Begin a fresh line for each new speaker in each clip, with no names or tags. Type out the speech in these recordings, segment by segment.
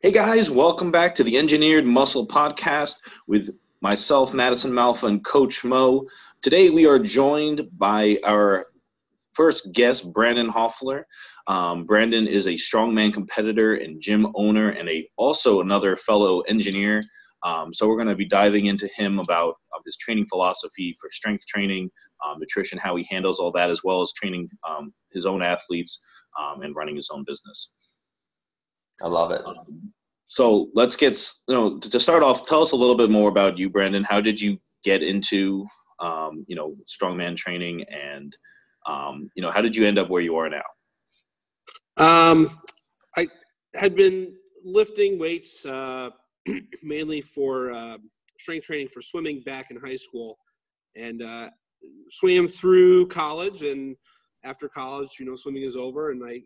Hey guys, welcome back to the Engineered Muscle Podcast with myself, Madison Malfa, and Coach Mo. Today we are joined by our first guest, Brandon Hoffler. Brandon is a strongman competitor and gym owner and also another fellow engineer. So we're going to be diving into him about his training philosophy for strength training, nutrition, how he handles all that, as well as training his own athletes and running his own business.
I love it.
So let's get, to start off, tell us a little bit more about you, Brandon. How did you get into, strongman training and, how did you end up where you are now?
I had been lifting weights mainly for strength training for swimming back in high school, and swam through college. And after college, swimming is over, and I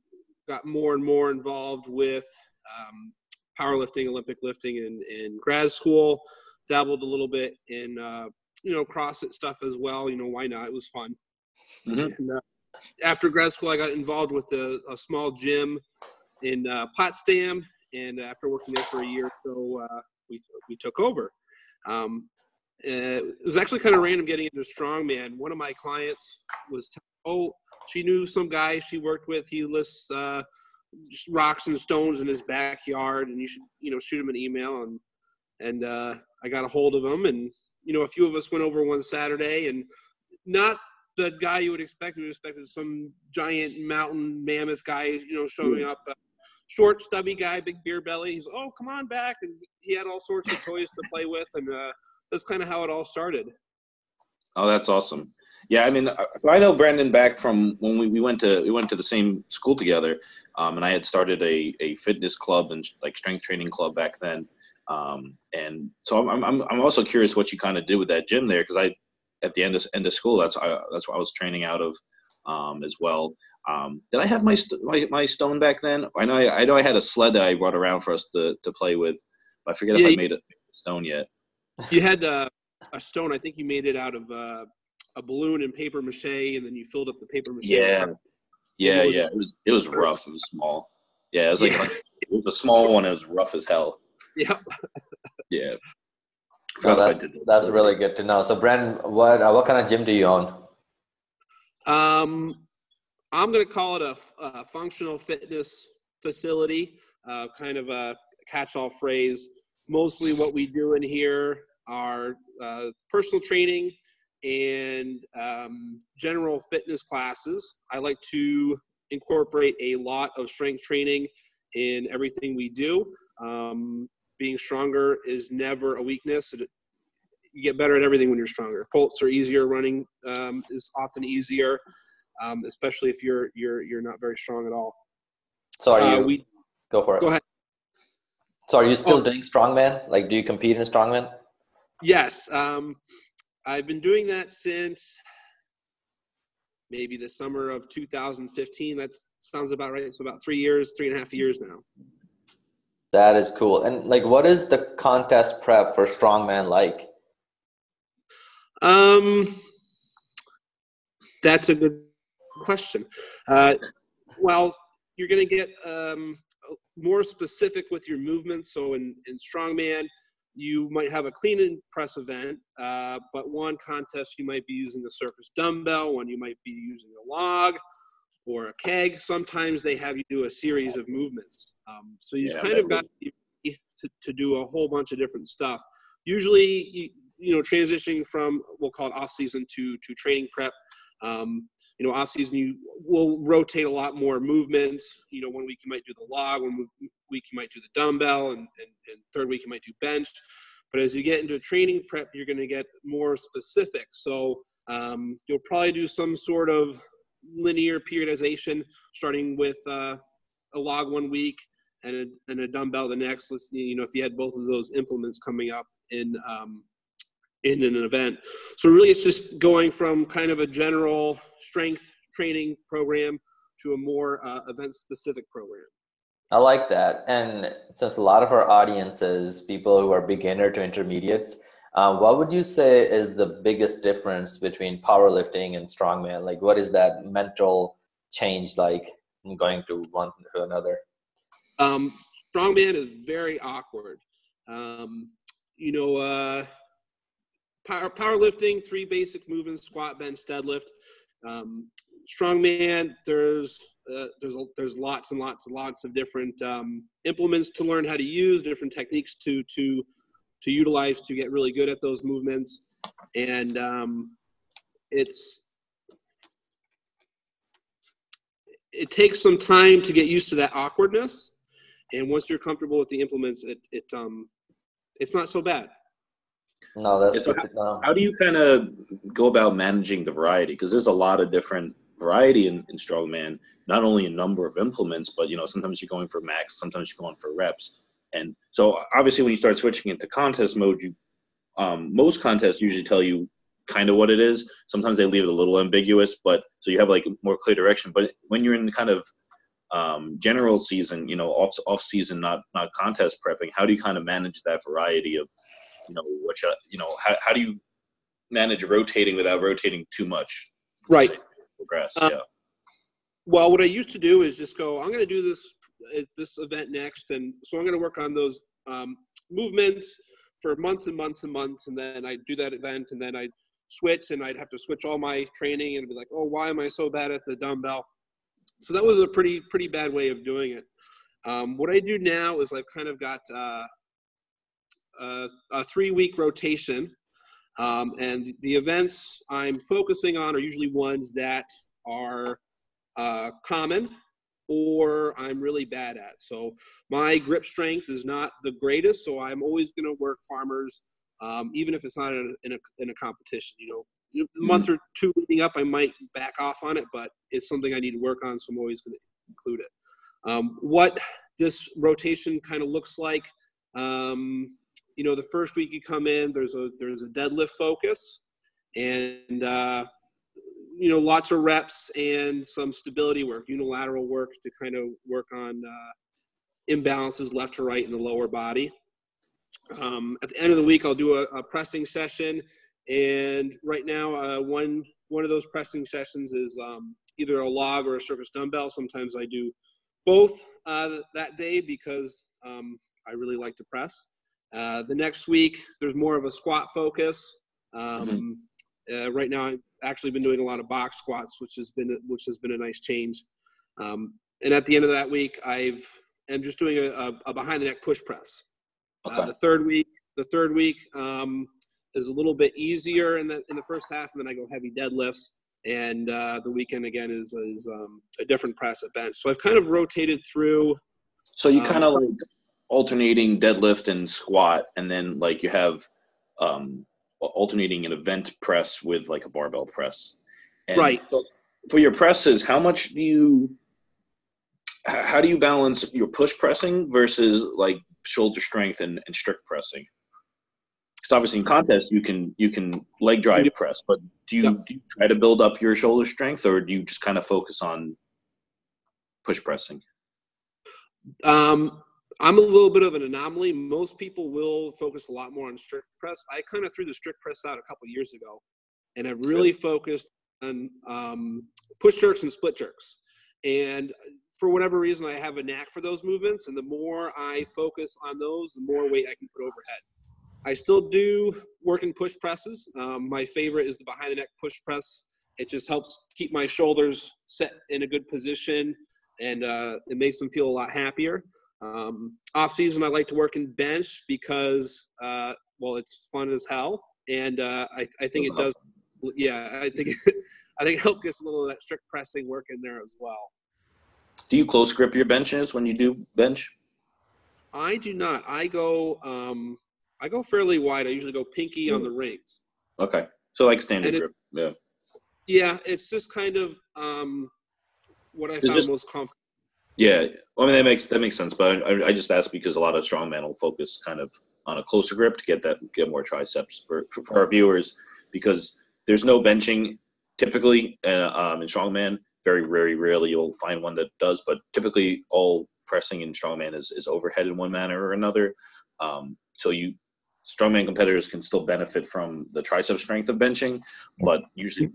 got more and more involved with powerlifting, Olympic lifting in grad school, dabbled a little bit in, CrossFit stuff as well. Why not? It was fun.
Mm-hmm.
And, after grad school, I got involved with a small gym in Potsdam, and after working there for a year or so, we took over. It was actually kind of random getting into Strongman. One of my clients was, she knew some guy she worked with. He lifts just rocks and stones in his backyard, and you should, shoot him an email. And I got a hold of him, and, a few of us went over one Saturday, and not the guy you would expect. You would expect some giant mountain mammoth guy, showing up. Short, stubby guy, big beer belly. He's, oh, come on back. And he had all sorts of toys to play with, and that's kind of how it all started.
Oh, that's awesome. Yeah, I mean, I know Brandon back from when we went to the same school together, and I had started a fitness club and like strength training club back then, and so I'm also curious what you kind of did with that gym there, because at the end of school that's what I was training out of, as well. Did I have my stone back then? I know I had a sled that I brought around for us to play with, but I forget if I made a stone yet.
You had a stone. I think you made it out of a balloon and paper mache, and then you filled up the paper mache.
Yeah. It was rough. It was small. Yeah, it was it was a small one. It was rough as hell.
Yep.
Yeah.
No, that's really good to know. So, Brandon, what kind of gym do you own?
I'm going to call it a functional fitness facility, kind of a catch-all phrase. Mostly what we do in here are personal training and general fitness classes. I like to incorporate a lot of strength training in everything we do. Being stronger is never a weakness. You get better at everything when you're stronger. Pulls are easier. Running is often easier, especially if you're not very strong at all.
So go for it.
Go ahead.
So are you still doing strongman? Like, do you compete in strongman?
Yes. I've been doing that since maybe the summer of 2015. That sounds about right. It's about 3.5 years now.
That is cool. And like, what is the contest prep for strongman like?
That's a good question. Well, you're going to get more specific with your movements. So in strongman, you might have a clean and press event, but one contest you might be using a circus dumbbell, one you might be using a log or a keg. Sometimes they have you do a series of movements. So you kind of got to do a whole bunch of different stuff. Usually, transitioning from, we'll call it off season to training prep. Off season you will rotate a lot more movements. 1 week you might do the log, 1 week you might do the dumbbell, and third week you might do bench. But as you get into training prep, you're going to get more specific. So you'll probably do some sort of linear periodization, starting with a log 1 week and a dumbbell the next. Let's if you had both of those implements coming up in an event. So really it's just going from kind of a general strength training program to a more event-specific program.
I like that. And since a lot of our audience is people who are beginner to intermediates, what would you say is the biggest difference between powerlifting and strongman? Like, what is that mental change like in going to one to another?
strongman is very awkward. Powerlifting, 3 basic movements: squat, bench, deadlift. Strongman, there's lots and lots of different implements to learn how to use, different techniques to utilize to get really good at those movements, and it takes some time to get used to that awkwardness, and once you're comfortable with the implements, it's not so bad.
No, that's
so how do you kind of go about managing the variety? Because there's a lot of different variety in strongman, not only in number of implements, but sometimes you're going for max, sometimes you're going for reps. And so obviously when you start switching into contest mode, most contests usually tell you kind of what it is. Sometimes they leave it a little ambiguous, but so you have like more clear direction. But when you're in the kind of general season, off season, not contest prepping, how do you kind of manage that variety of, how do you manage rotating without rotating too much?
Right.
Progress. Yeah.
Well, what I used to do is just go, I'm going to do this event next, and so I'm going to work on those movements for months and months and months, and then I'd do that event, and then I'd switch, and I'd have to switch all my training, and be like, oh, why am I so bad at the dumbbell? So that was a pretty bad way of doing it. What I do now is I've kind of got a 3-week rotation, and the events I'm focusing on are usually ones that are common or I'm really bad at. So my grip strength is not the greatest, so I'm always going to work farmers, even if it's not in a competition. A month or 2 leading up, I might back off on it, but it's something I need to work on, so I'm always going to include it. What this rotation kind of looks like, the first week you come in, there's a deadlift focus, and lots of reps and some stability work, unilateral work to kind of work on imbalances left to right in the lower body. At the end of the week, I'll do a pressing session, and right now one of those pressing sessions is either a log or a circus dumbbell. Sometimes I do both that day because I really like to press. The next week, there's more of a squat focus. Right now, I've actually been doing a lot of box squats, which has been a nice change. And at the end of that week, I'm just doing a behind the neck push press.
Okay.
The third week is a little bit easier in the first half, and then I go heavy deadlifts. And the weekend again is a different press at bench. So I've kind of rotated through.
So you kind of like alternating deadlift and squat, and then like you have alternating an event press with like a barbell press. And
right.
So for your presses, how do you balance your push pressing versus like shoulder strength and strict pressing? Because obviously in contests you can leg drive press, but do you try to build up your shoulder strength, or do you just kind of focus on push pressing?
I'm a little bit of an anomaly. Most people will focus a lot more on strict press. I kind of threw the strict press out a couple years ago, and I've really focused on push jerks and split jerks. And for whatever reason, I have a knack for those movements, and the more I focus on those, the more weight I can put overhead. I still do work in push presses. My favorite is the behind the neck push press. It just helps keep my shoulders set in a good position, and it makes them feel a lot happier. Off season, I like to work in bench because, it's fun as hell. And I think it does. Yeah, I think it helps get a little of that strict pressing work in there as well.
Do you close grip your benches when you do bench?
I do not. I go fairly wide. I usually go pinky on the rings.
Okay. So like standard grip. Yeah.
Yeah, it's just kind of what I found most comfortable.
Yeah, I mean that makes sense, but I just asked because a lot of strongman will focus kind of on a closer grip to get more triceps for our viewers, because there's no benching typically in strongman. Very, very rarely you'll find one that does, but typically all pressing in strongman is overhead in one manner or another. So strongman competitors can still benefit from the tricep strength of benching, but usually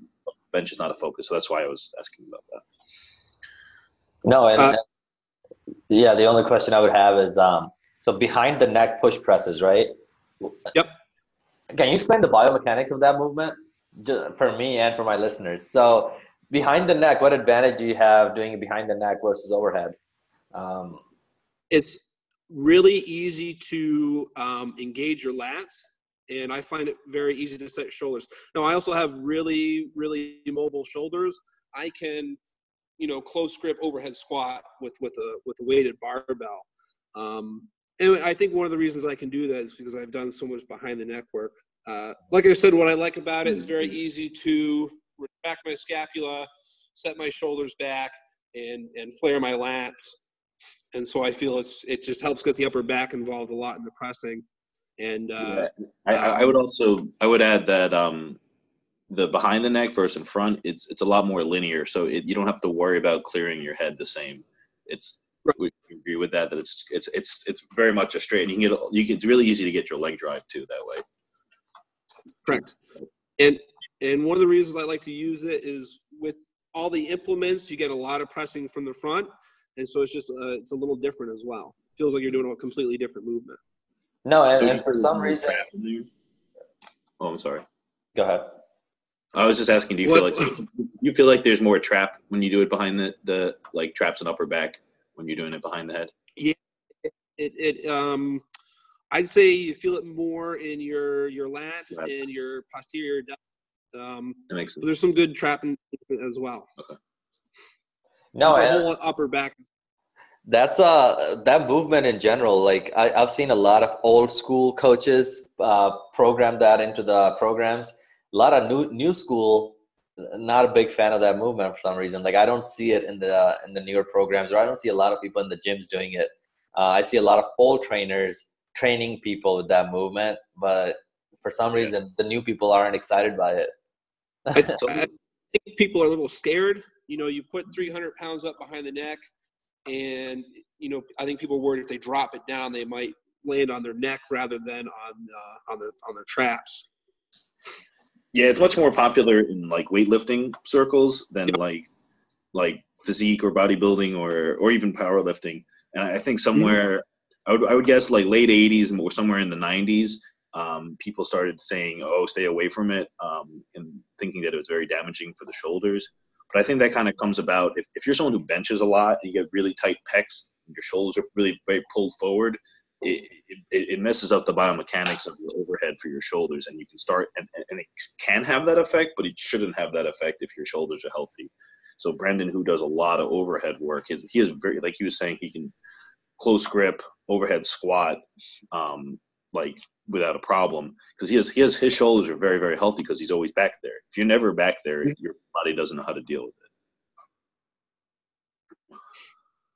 bench is not a focus. So that's why I was asking about that.
No, and Yeah, the only question I would have is, so behind the neck push presses, right?
Yep.
Can you explain the biomechanics of that movement, just for me and for my listeners? So behind the neck, what advantage do you have doing it behind the neck versus overhead? Um,
It's really easy to engage your lats, and I find it very easy to set shoulders. Now, I also have really, really mobile shoulders. I can, close grip overhead squat with a weighted barbell. And I think one of the reasons I can do that is because I've done so much behind the neck work. Like I said, what I like about it is very easy to retract my scapula, set my shoulders back, and flare my lats. And so I feel it just helps get the upper back involved a lot in the pressing. And
Yeah. I would add that the behind the neck versus in front, it's a lot more linear, so you don't have to worry about clearing your head the same. It's We agree with that it's very much a straight, and it's really easy to get your leg drive too that way.
correct. And one of the reasons I like to use it is with all the implements, you get a lot of pressing from the front, and so it's just it's a little different as well. Feels like you're doing a completely different movement.
no,
So
and for some reason,
oh, I'm sorry.
go ahead.
I was just asking, do you feel like there's more trap when you do it behind the like traps and upper back when you're doing it behind the head?
Yeah, I'd say you feel it more in your lats and your posterior delt.
That makes sense.
But there's some good trapping as well.
Okay.
No,
the whole upper back.
that's that movement in general. Like I've seen a lot of old school coaches program that into the programs. A lot of new school, not a big fan of that movement for some reason. Like I don't see it in the newer programs, or I don't see a lot of people in the gyms doing it. I see a lot of old trainers training people with that movement, but for some reason the new people aren't excited by it.
I think people are a little scared. You put 300 pounds up behind the neck, and I think people are worried if they drop it down, they might land on their neck rather than on their traps.
Yeah, it's much more popular in like weightlifting circles than like physique or bodybuilding or even powerlifting. And I think somewhere I would guess like late 80s or somewhere in the 90s, people started saying, "Oh, stay away from it," and thinking that it was very damaging for the shoulders. But I think that kind of comes about if you're someone who benches a lot, you get really tight pecs, and your shoulders are really very pulled forward. It messes up the biomechanics of your overhead for your shoulders, and you can start and it can have that effect, but it shouldn't have that effect if your shoulders are healthy. So Brendan, who does a lot of overhead work, he is very, like he was saying, he can close grip overhead squat like without a problem, because his shoulders are very, very healthy because he's always back there. If you're never back there, your body doesn't know how to deal with it.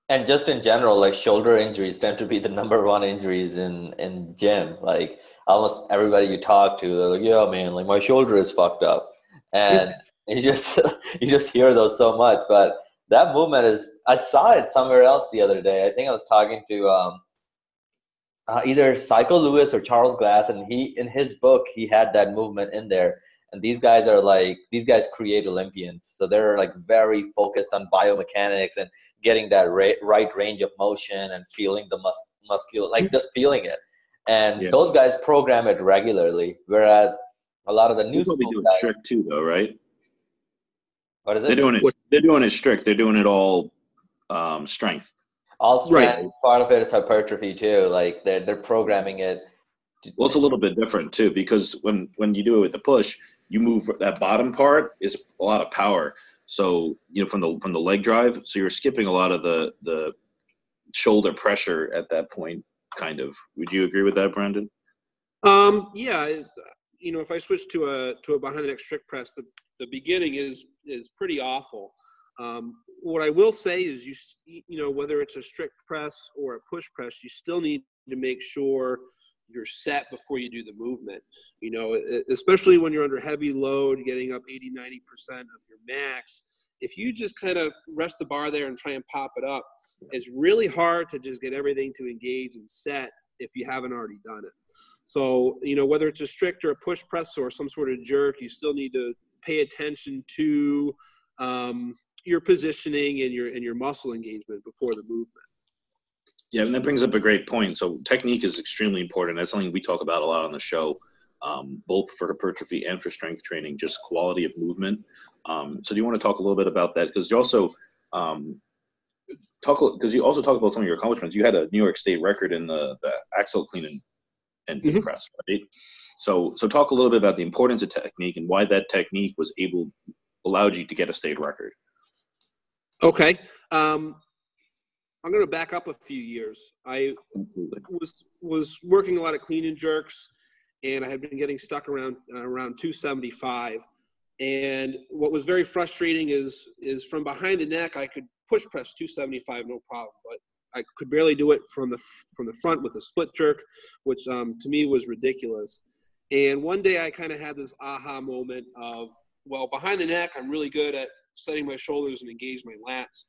And just in general, like shoulder injuries tend to be the number one injuries in gym. Like almost everybody you talk to, they're like, "Yeah, man, like my shoulder is fucked up," and you just you just hear those so much. But that movement is, I saw it somewhere else the other day. I think I was talking to either Psycho Lewis or Charles Glass, and in his book he had that movement in there. And these guys create Olympians, so they're like very focused on biomechanics and getting that right range of motion and feeling the muscular, like just feeling it. And those guys program it regularly, whereas a lot of the new school
do it
guys,
strict too, though, right?
what is it?
They're doing it strict. They're doing it all strength.
All strength. Right. Part of it is hypertrophy too. Like they're programming it.
Well, it's a little bit different too, because when you do it with the push, you move that bottom part is a lot of power. So from the leg drive, so you're skipping a lot of the shoulder pressure at that point. Kind of. Would you agree with that, Brandon?
Yeah. If I switch to a behind the neck strict press, the beginning is pretty awful. What I will say is whether it's a strict press or a push press, you still need to make sure you're set before you do the movement, especially when you're under heavy load, getting up 80-90% of your max. If you just kind of rest the bar there and try and pop it up, it's really hard to just get everything to engage and set if you haven't already done it. So, whether it's a strict or a push press or some sort of jerk, you still need to pay attention to your positioning and your muscle engagement before the movement.
Yeah, and that brings up a great point. So technique is extremely important. That's something we talk about a lot on the show, both for hypertrophy and for strength training, just quality of movement. So do you want to talk a little bit about that? Because you also talk about some of your accomplishments. You had a New York State record in the axle clean and press, right? So talk a little bit about the importance of technique and why that technique allowed you to get a state record.
Okay. I'm going to back up a few years. I was working a lot of clean and jerks, and I had been getting stuck around 275. And what was very frustrating is from behind the neck, I could push press 275 no problem, but I could barely do it from the front with a split jerk, which to me was ridiculous. And one day I kind of had this aha moment of, well, behind the neck, I'm really good at setting my shoulders and engage my lats.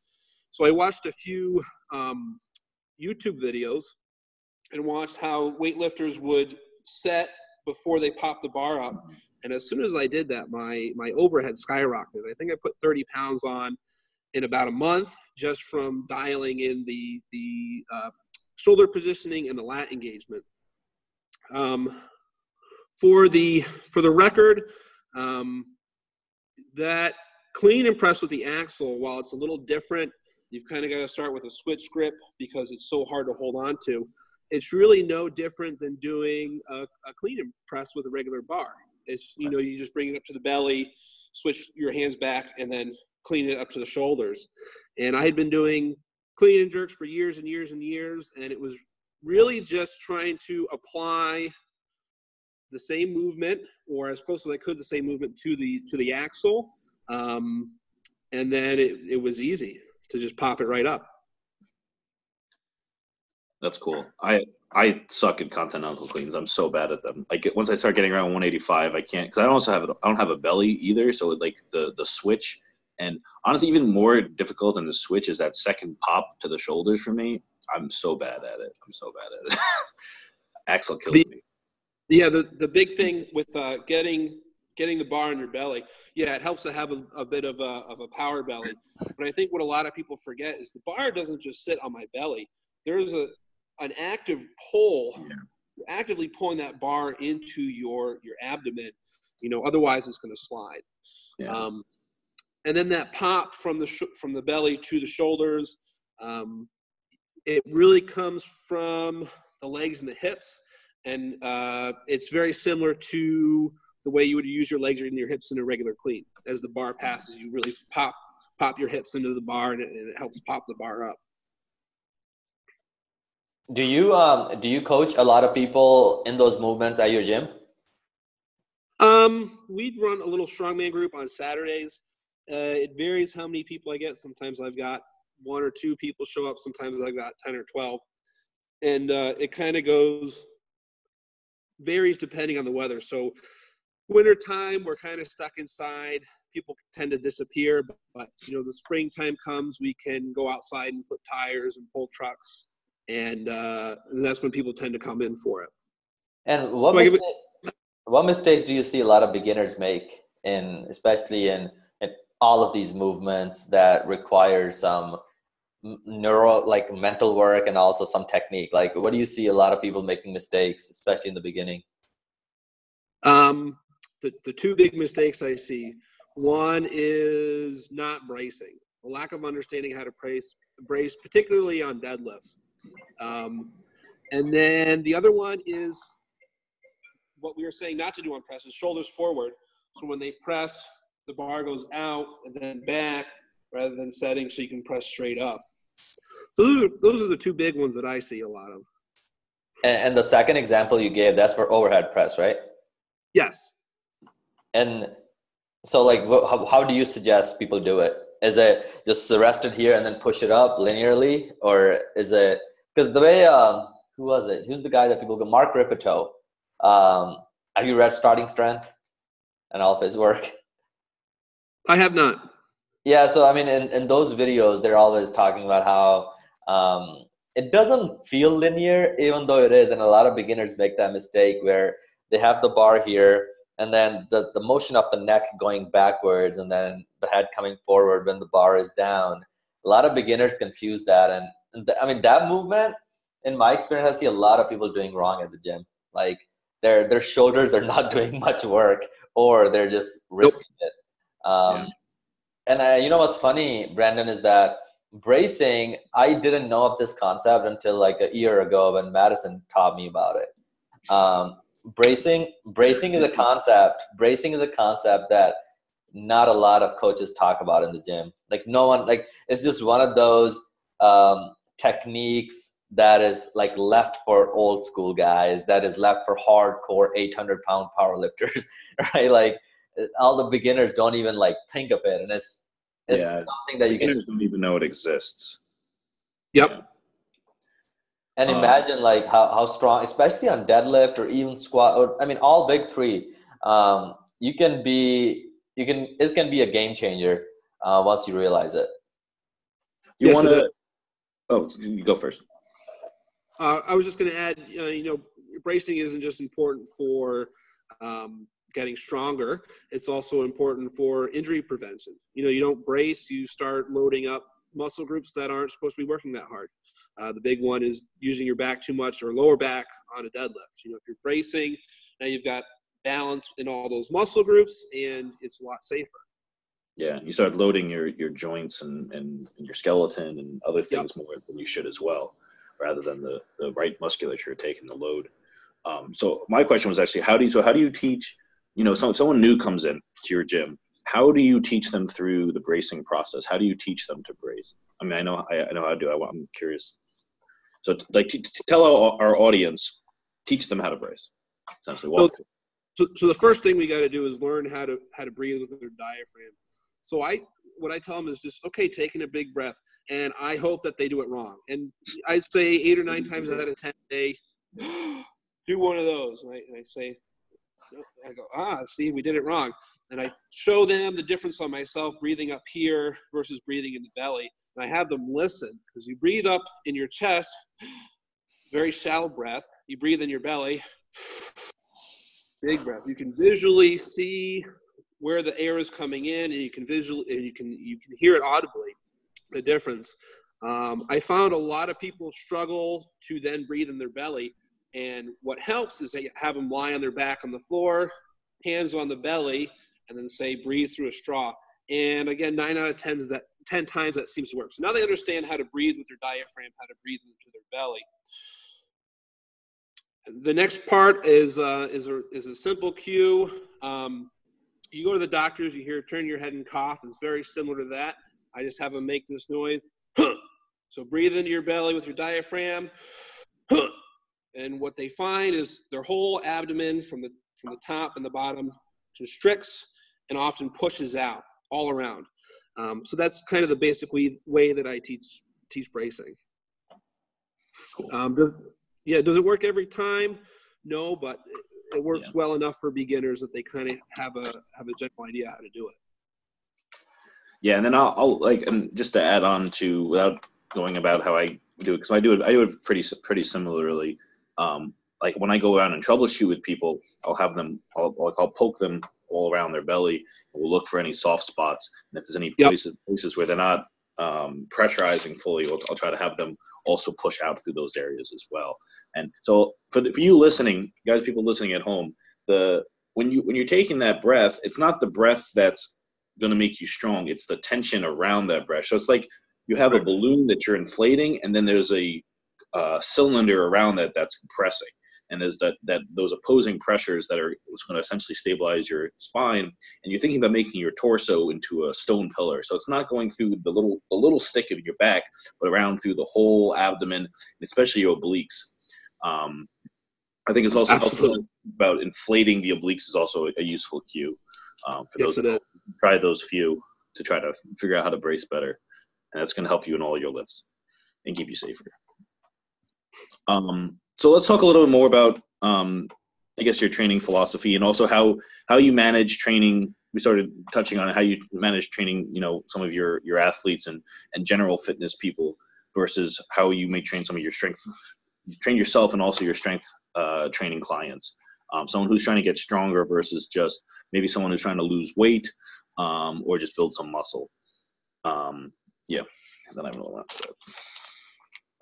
So I watched a few YouTube videos and watched how weightlifters would set before they popped the bar up. And as soon as I did that, my overhead skyrocketed. I think I put 30 pounds on in about a month just from dialing in the shoulder positioning and the lat engagement. For the record, that clean and press with the axle, while it's a little different, you've kind of got to start with a switch grip because it's so hard to hold on to. It's really no different than doing a clean and press with a regular bar. It's, you just bring it up to the belly, switch your hands back, and then clean it up to the shoulders. And I had been doing clean and jerks for years and years and years, and it was really just trying to apply the same movement, or as close as I could, the same movement to the axle. And then it was easy to just pop it right up.
That's cool. I suck at continental cleans. I'm so bad at them. Like once I start getting around 185, I can't, because I don't have a belly either. So like the switch, and honestly, even more difficult than the switch is that second pop to the shoulders for me. I'm so bad at it. Axle kills me.
Yeah, the big thing with getting the bar in your belly, yeah, it helps to have a bit of a power belly. But I think what a lot of people forget is the bar doesn't just sit on my belly. There's an active pull. Yeah. You're actively pulling that bar into your abdomen. Otherwise it's going to slide. Yeah. And then that pop from the belly to the shoulders, it really comes from the legs and the hips. And it's very similar to the way you would use your legs and your hips in a regular clean. As the bar passes, you really pop your hips into the bar, and it helps pop the bar up.
Do you coach a lot of people in those movements at your gym?
We'd run a little strongman group on Saturdays. It varies how many people I get. Sometimes I've got 1 or 2 people show up. Sometimes I've got 10 or 12. And it kind of varies depending on the weather. So wintertime, we're kind of stuck inside. People tend to disappear. But the springtime comes, we can go outside and flip tires and pull trucks. And that's when people tend to come in for it.
And what mistakes do you see a lot of beginners make, especially in all of these movements that require some mental work and also some technique? Like, what do you see a lot of people making mistakes, especially in the beginning?
The 2 big mistakes I see, one is not bracing, a lack of understanding how to brace, particularly on deadlifts. And then the other one is what we were saying not to do on presses, shoulders forward. So when they press, the bar goes out and then back rather than setting so you can press straight up. So those are the 2 big ones that I see a lot of.
And the second example you gave, that's for overhead press, right?
Yes.
And so how do you suggest people do it? Is it just rest it here and then push it up linearly? Or is it, because the way, who was it? Who's the guy that people go? Mark Ripito. Have you read Starting Strength and all of his work?
I have not.
Yeah, so I mean, in those videos, they're always talking about how it doesn't feel linear, even though it is. And a lot of beginners make that mistake where they have the bar here, and then the motion of the neck going backwards, and then the head coming forward when the bar is down. A lot of beginners confuse that. And I mean, that movement, in my experience, I see a lot of people doing wrong at the gym. Like their shoulders are not doing much work, or they're just risking it.
Yeah.
And you know what's funny, Brandon, is that bracing, I didn't know of this concept until like a year ago when Madison taught me about it. Bracing is a concept. Bracing is a concept that not a lot of coaches talk about in the gym. Like no one, like it's just one of those techniques that is like left for old school guys, that is left for hardcore 800-pound powerlifters, right? Like all the beginners don't even like think of it, and it's something that you can
don't even know it exists.
Yep.
Yeah.
And imagine like how strong, especially on deadlift or even squat, or I mean all big three. It can be a game changer once you realize it.
You want to? Oh, you go first.
I was just going to add, bracing isn't just important for getting stronger. It's also important for injury prevention. You don't brace, you start loading up muscle groups that aren't supposed to be working that hard. The big one is using your back too much or lower back on a deadlift. If you're bracing, now you've got balance in all those muscle groups, and it's a lot safer.
Yeah, you start loading your joints and your skeleton and other things more than you should as well, rather than the right musculature taking the load. So my question was actually, how do you teach, someone new comes in to your gym, how do you teach them through the bracing process? How do you teach them to brace? I mean, I know how to do it. I'm curious. So like tell our audience, teach them how to brace. Essentially walk through.
So the first thing we got to do is learn how to breathe with their diaphragm. So what I tell them is just, okay, taking a big breath, and I hope that they do it wrong. And I say 8 or 9 times out of 10, they do one of those, right? And I say, I go, see, we did it wrong. And I show them the difference on myself, breathing up here versus breathing in the belly. And I have them listen, because you breathe up in your chest, very shallow breath. You breathe in your belly, big breath. You can visually see where the air is coming in, and you can hear it audibly, the difference. I found a lot of people struggle to then breathe in their belly, and what helps is they have them lie on their back on the floor, hands on the belly, and then say breathe through a straw. And again, 9 out of 10 times that seems to work. So now they understand how to breathe with their diaphragm, how to breathe into their belly. The next part is a simple cue. You go to the doctors, you hear turn your head and cough. It's very similar to that. I just have them make this noise. So breathe into your belly with your diaphragm. And what they find is their whole abdomen from the top and the bottom constricts and often pushes out all around. So that's kind of the basic way that I teach bracing. Cool. Does it work every time? No, but it works well enough for beginners that they kind of have a general idea how to do it. Yeah,
and then I'll and just to add on to, without going about how I do it, because I do it pretty similarly. Like when I go around and troubleshoot with people, I'll poke them all around their belly. We'll look for any soft spots, and if there's any places where they're not pressurizing fully, I'll try to have them also push out through those areas as well. And so for you listening, guys, people listening at home, when you're taking that breath, it's not the breath that's going to make you strong. It's the tension around that breath. So it's like you have a balloon that you're inflating, and then there's a cylinder around that's compressing. And there's those opposing pressures that are going to essentially stabilize your spine. And you're thinking about making your torso into a stone pillar. So it's not going through the little stick of your back, but around through the whole abdomen, especially your obliques. I think it's also helpful about inflating the obliques is also a useful cue for those that try those few to try to figure out how to brace better. And that's going to help you in all your lifts and keep you safer. So let's talk a little bit more about, I guess, your training philosophy, and also how you manage training. We started touching on how you manage training, some of your athletes and general fitness people versus how you may train some of your train yourself and also your strength training clients. Someone who's trying to get stronger versus just maybe someone who's trying to lose weight or just build some muscle. And then I don't know what to say.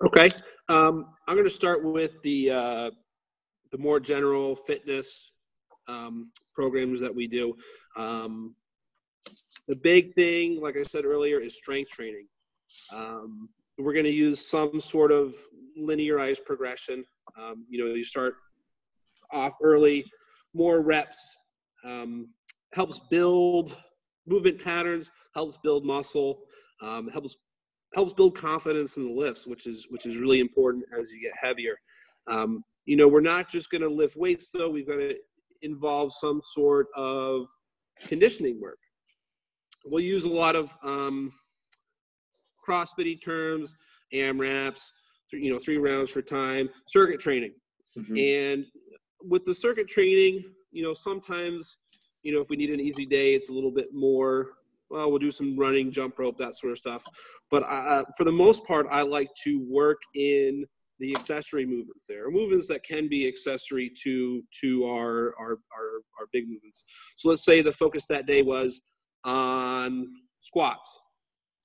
Okay. I'm going to start with the more general fitness programs that we do. The big thing, like I said earlier, is strength training. We're going to use some sort of linearized progression. You start off early, more reps, helps build movement patterns, helps build muscle, helps build confidence in the lifts, which is really important as you get heavier. We're not just going to lift weights, though. We've got to involve some sort of conditioning work. We'll use a lot of CrossFit terms, AMRAPs, 3 rounds for time, circuit training. Mm-hmm. And with the circuit training, sometimes, if we need an easy day, it's a little bit more, well, we'll do some running, jump rope, that sort of stuff. But for the most part, I like to work in the accessory movements there, movements that can be accessory to our big movements. So let's say the focus that day was on squats.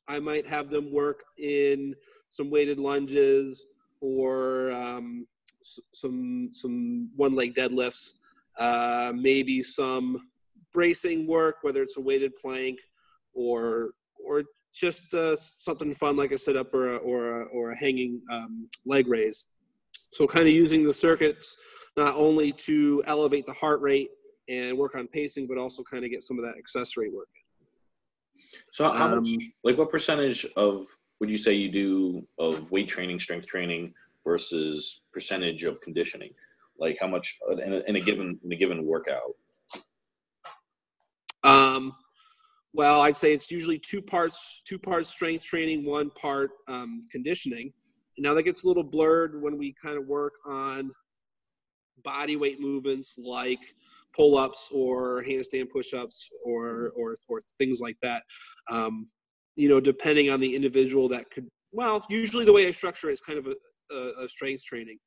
I might have them work in some weighted lunges or some one-leg deadlifts, maybe some bracing work, whether it's a weighted plank or just something fun like a sit-up or a hanging leg raise. So kind of using the circuits not only to elevate the heart rate and work on pacing, but also kind of get some of that accessory work in.
So how much, what percentage of would you say you do of weight training, strength training versus percentage of conditioning? Like how much in a given workout?
Well, I'd say it's usually two parts strength training, 1 part conditioning. Now that gets a little blurred when we kind of work on body weight movements like pull-ups or handstand push-ups or things like that. Depending on the individual, that could, well, usually the way I structure it is kind of a strength training.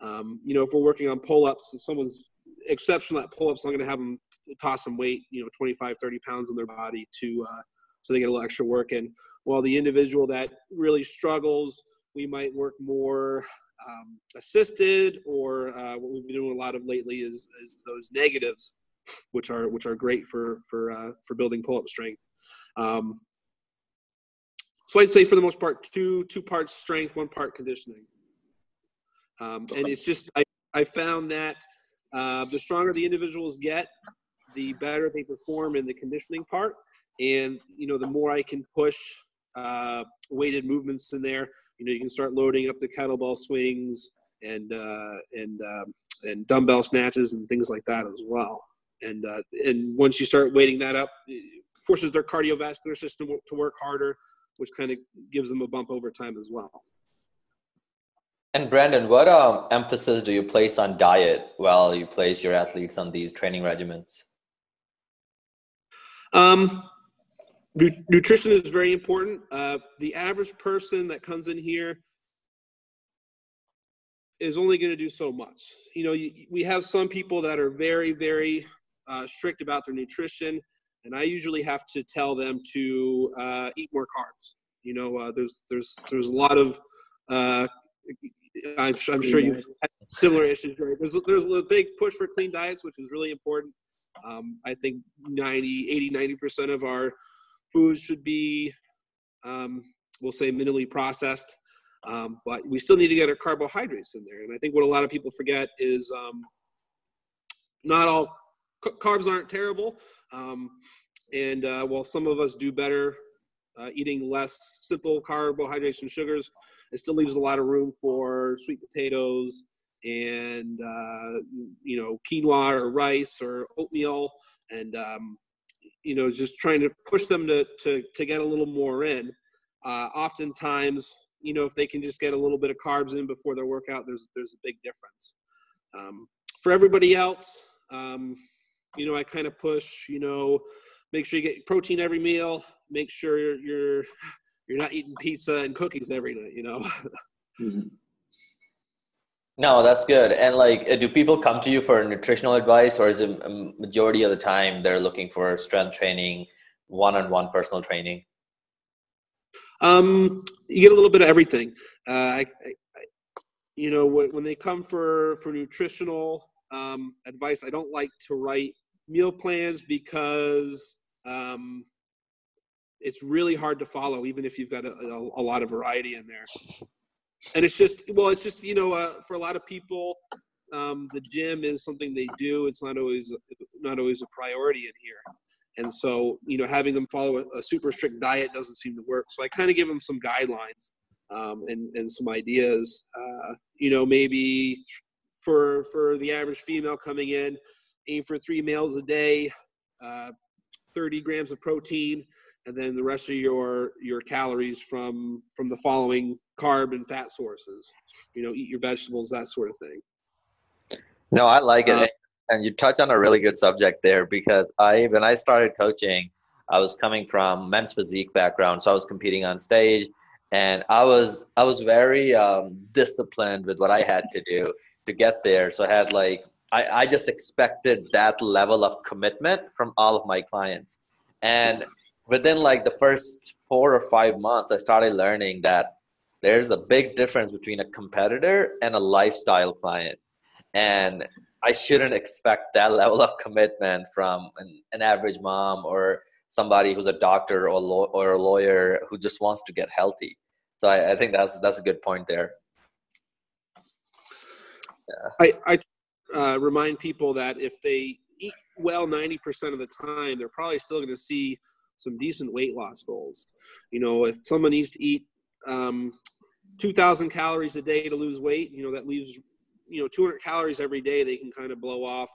If we're working on pull-ups, if someone's exceptional at pull-ups, I'm going to have them toss some weight, 25, 30 pounds on their body so they get a little extra work in. While the individual that really struggles, we might work more assisted, or what we've been doing a lot of lately is those negatives, which are great for building pull-up strength. So I'd say for the most part, two parts strength, 1 part conditioning. And it's just I found that the stronger the individuals get, the better they perform in the conditioning part, and the more I can push weighted movements in there. You can start loading up the kettlebell swings and dumbbell snatches and things like that as well. And once you start weighting that up, it forces their cardiovascular system to work harder, which kind of gives them a bump over time as well.
And Brandon, what emphasis do you place on diet while you place your athletes on these training regimens?
Nutrition is very important. The average person that comes in here is only going to do so much. We have some people that are very, very strict about their nutrition, and I usually have to tell them to eat more carbs. There's a lot of I'm sure you've had similar issues. Right? There's a big push for clean diets, which is really important. I think 90% of our foods should be, we'll say, minimally processed, but we still need to get our carbohydrates in there. And I think what a lot of people forget is not all carbs aren't terrible. And while some of us do better eating less simple carbohydrates and sugars, it still leaves a lot of room for sweet potatoes and, quinoa or rice or oatmeal, and, just trying to push them to get a little more in. Oftentimes, if they can just get a little bit of carbs in before their workout, there's a big difference. For everybody else, I kind of push, make sure you get protein every meal, make sure you're not eating pizza and cookies every night,
Mm-hmm.
No, that's good. And do people come to you for nutritional advice, or is it a majority of the time they're looking for strength training, one-on-one personal training?
You get a little bit of everything. I you know, when they come for nutritional advice, I don't like to write meal plans because it's really hard to follow, even if you've got a lot of variety in there. And it's just, you know, for a lot of people, the gym is something they do. It's not always a priority in here. And so, you know, having them follow a super strict diet doesn't seem to work. So I kind of give them some guidelines and some ideas. You know, maybe for the average female coming in, aim for 3 meals a day, 30 grams of protein, and then the rest of your calories from the following carb and fat sources. You know, eat your vegetables, that sort of thing.
No, I like it. And you touch on a really good subject there, because when I started coaching, I was coming from men's physique background. So I was competing on stage, and I was very disciplined with what I had to do to get there. So I had I just expected that level of commitment from all of my clients. And within the first 4 or 5 months, I started learning that there's a big difference between a competitor and a lifestyle client. And I shouldn't expect that level of commitment from an average mom or somebody who's a doctor or a lawyer who just wants to get healthy. So I think that's a good point there.
Yeah. I remind people that if they eat well 90% of the time, they're probably still going to see some decent weight loss goals. You know, if someone needs to eat 2,000 calories a day to lose weight, you know, that leaves 200 calories every day they can kind of blow off.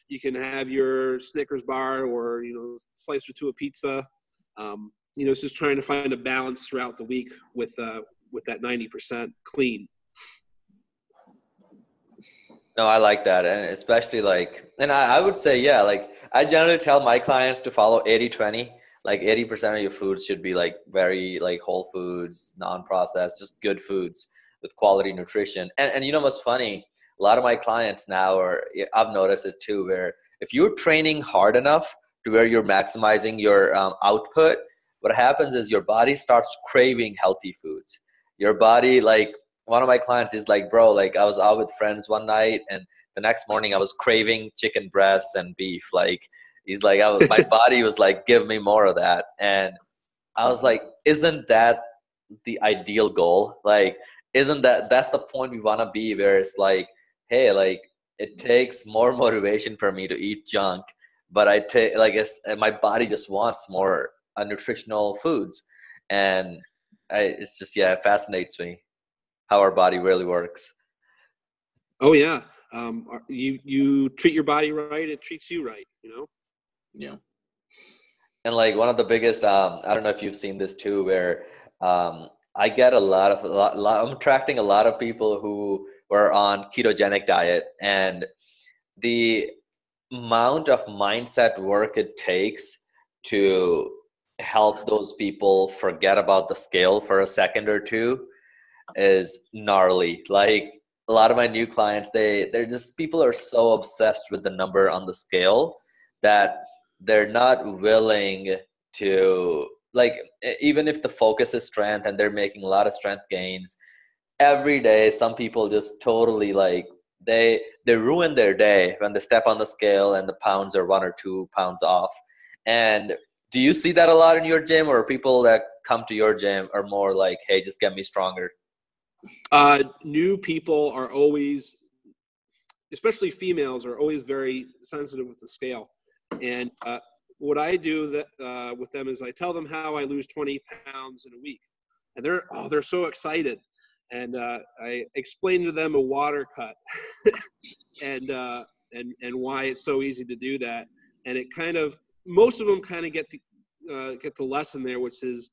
You can have your Snickers bar or, you know, slice or two of pizza. You know, it's just trying to find a balance throughout the week with that 90% clean.
No, I like that. And especially and I would say, yeah, I generally tell my clients to follow 80-20. 80% of your foods should be very whole foods, non-processed, just good foods with quality nutrition. And you know what's funny? A lot of my clients now I've noticed it too, where if you're training hard enough to where you're maximizing your output, what happens is your body starts craving healthy foods. Your body, one of my clients is bro, I was out with friends one night and the next morning I was craving chicken breasts and beef. He's my body was give me more of that. And I was isn't that the ideal goal? Isn't that's the point we want to be, where it's hey, it takes more motivation for me to eat junk, but I take my body just wants more nutritional foods. And it's just, yeah, it fascinates me how our body really works.
Oh yeah. You treat your body right, it treats you right, you know?
Yeah.
And one of the biggest, I don't know if you've seen this too, where I get I'm attracting a lot of people who were on ketogenic diet, and the amount of mindset work it takes to help those people forget about the scale for a second or two is gnarly. A lot of my new clients, they're just, people are so obsessed with the number on the scale that they're not willing to, even if the focus is strength and they're making a lot of strength gains every day, some people just totally they ruin their day when they step on the scale and the pounds are 1 or 2 pounds off. And do you see that a lot in your gym, or people that come to your gym are more hey, just get me stronger?
New people are always, especially females, are always very sensitive with the scale. And what I do with them is I tell them how I lose 20 pounds in a week, and they're so excited. And I explain to them a water cut and why it's so easy to do that. And it kind of, most of them kind of get the lesson there, which is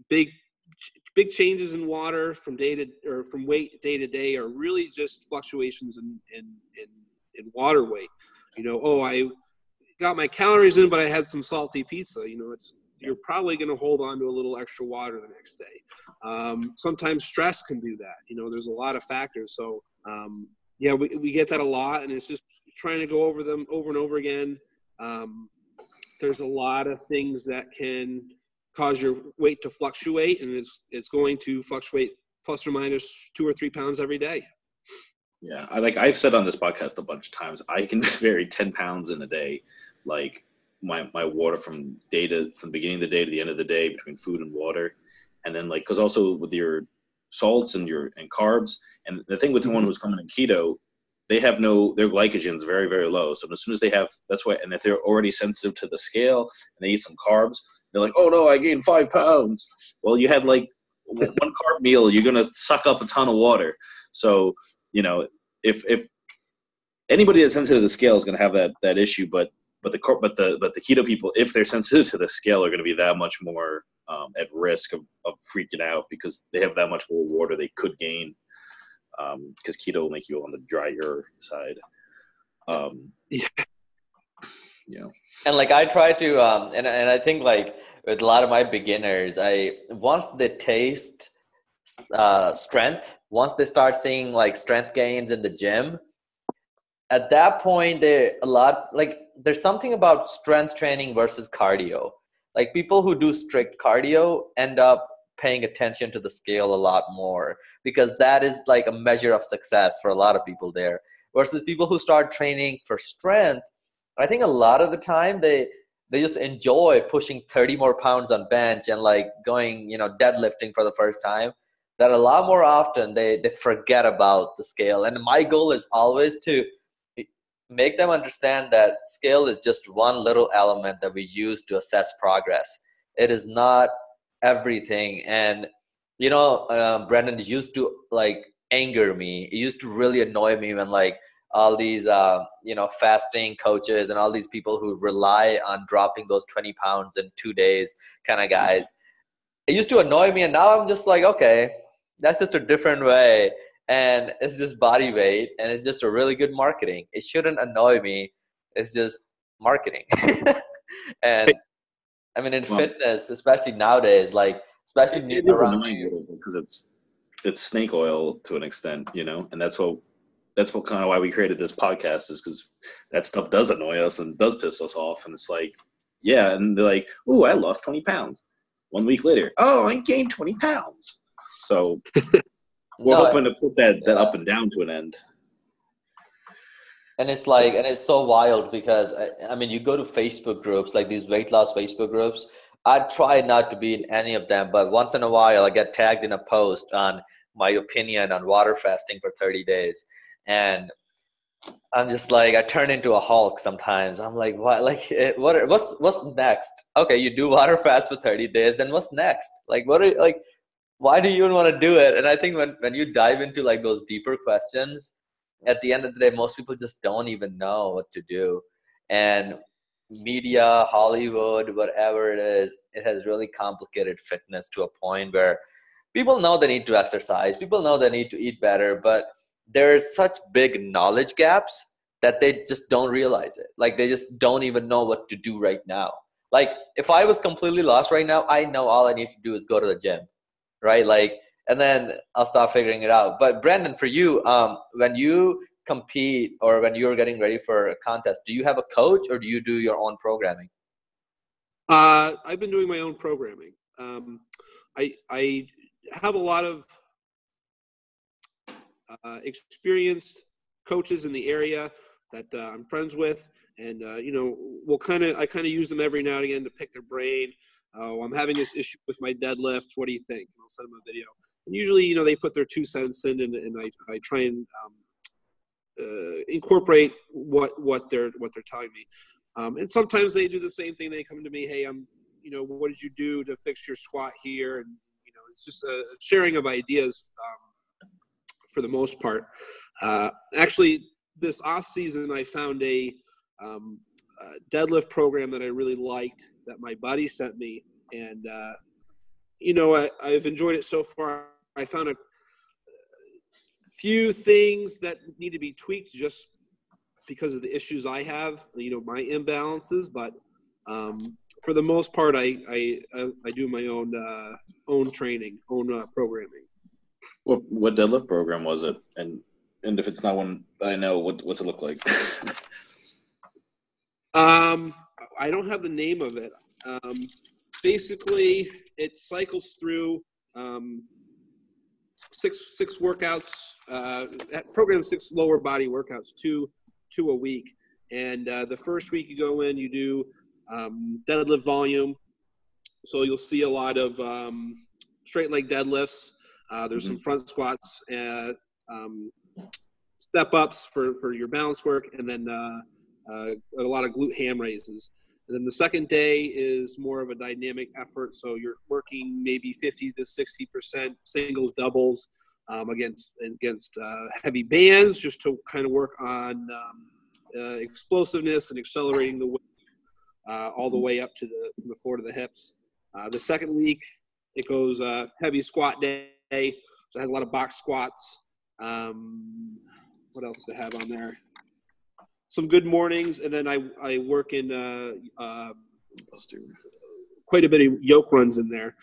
big changes in water from weight day to day are really just fluctuations in water weight. You know, I got my calories in, but I had some salty pizza. You know, you're probably going to hold on to a little extra water the next day. Sometimes stress can do that. You know, there's a lot of factors. So, yeah, we get that a lot, and it's just trying to go over them over and over again. There's a lot of things that can cause your weight to fluctuate, and it's going to fluctuate plus or minus 2 or 3 pounds every day.
Yeah, I've said on this podcast a bunch of times, I can vary 10 pounds in a day. Like my water from the beginning of the day to the end of the day, between food and water. And then like, cause also with your salts and carbs, and the thing with someone who's coming in keto, they have their glycogen's very, very low. So as soon as that's why, and if they're already sensitive to the scale and they eat some carbs, they're like, oh no, I gained 5 pounds. Well, you had like one carb meal, you're going to suck up a ton of water. So, if anybody that's sensitive to the scale is going to have that issue, but the keto people, if they're sensitive to the scale, are going to be that much more at risk of freaking out because they have that much more water they could gain. Because keto will make you on the drier side.
And like I try to, and I think like with a lot of my beginners, once they taste strength, once they start seeing like strength gains in the gym, at that point there's something about strength training versus cardio. Like people who do strict cardio end up paying attention to the scale a lot more because that is like a measure of success for a lot of people there, versus people who start training for strength. I think a lot of the time they just enjoy pushing 30 more pounds on bench and like going, deadlifting for the first time, that a lot more often they forget about the scale. And my goal is always to make them understand that scale is just one little element that we use to assess progress. It is not everything. And Brendan, it used to like anger me. It used to really annoy me when like all these fasting coaches and all these people who rely on dropping those 20 pounds in 2 days kind of guys. It used to annoy me, and now I'm just like, okay, that's just a different way, and it's just body weight, and it's just a really good marketing. It shouldn't annoy me. It's just marketing. And I mean, in fitness, especially nowadays, like especially
it is annoying because it's snake oil to an extent, and that's what kind of why we created this podcast, is because that stuff does annoy us and does piss us off, and it's like, yeah, and they're like, "Ooh, I lost 20 pounds." 1 week later, "Oh, I gained 20 pounds." So we're hoping to put that up and down to an end.
And it's like, and it's so wild because I mean, you go to Facebook groups, like these weight loss Facebook groups. I try not to be in any of them, but once in a while I get tagged in a post on my opinion on water fasting for 30 days. And I'm just like, I turn into a Hulk sometimes. I'm like, what? Like, what's next? Okay, you do water fast for 30 days. Then what's next? Like, why do you even want to do it? And I think when you dive into like those deeper questions, at the end of the day, most people just don't even know what to do. And media, Hollywood, whatever it is, it has really complicated fitness to a point where people know they need to exercise. People know they need to eat better, but there's such big knowledge gaps that they just don't realize it. Like they just don't even know what to do right now. Like if I was completely lost right now, I know all I need to do is go to the gym, right? Like, and then I'll start figuring it out. But Brandon, for you, when you compete or when you're getting ready for a contest, do you have a coach or do you do your own programming?
I've been doing my own programming. I have a lot of experienced coaches in the area that I'm friends with, and I kind of use them every now and again to pick their brain. I'm having this issue with my deadlift. What do you think? And I'll send them a video. And usually, they put their 2 cents in, and I try and incorporate what they're telling me. And sometimes they do the same thing. They come to me, hey, what did you do to fix your squat here? And it's just a sharing of ideas for the most part. Actually, this off season, I found a deadlift program that I really liked that my buddy sent me, and I've enjoyed it so far. I found a few things that need to be tweaked just because of the issues I have, my imbalances, but for the most part, I do my own training, own programming.
What deadlift program was it? And if it's not one I know, what's it look like?
I don't have the name of it. Basically, it cycles through six workouts, program 6 lower body workouts, two a week. And the first week you go in, you do deadlift volume. So you'll see a lot of straight leg deadlifts. There's some front squats, step ups for your balance work, and then a lot of glute ham raises. And then the second day is more of a dynamic effort. So you're working maybe 50 to 60% singles, doubles against heavy bands, just to kind of work on explosiveness and accelerating the weight all the way up to from the floor to the hips. The second week, it goes heavy squat day. So it has a lot of box squats. What else do I have on there? Some good mornings, and then I work in quite a bit of yoke runs in there.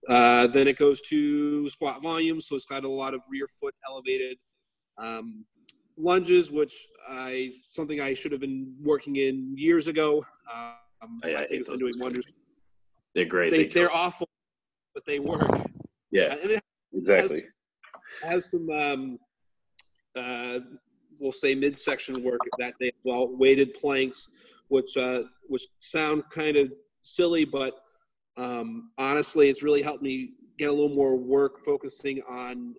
Then it goes to squat volume, so it's got a lot of rear foot elevated lunges, which something I should have been working in years ago. I think it's been doing wonders.
They're great.
They're awful, but they work.
Yeah,
and
exactly.
It has some we'll say midsection work that day as well, weighted planks, which sound kind of silly, but honestly, it's really helped me get a little more work focusing on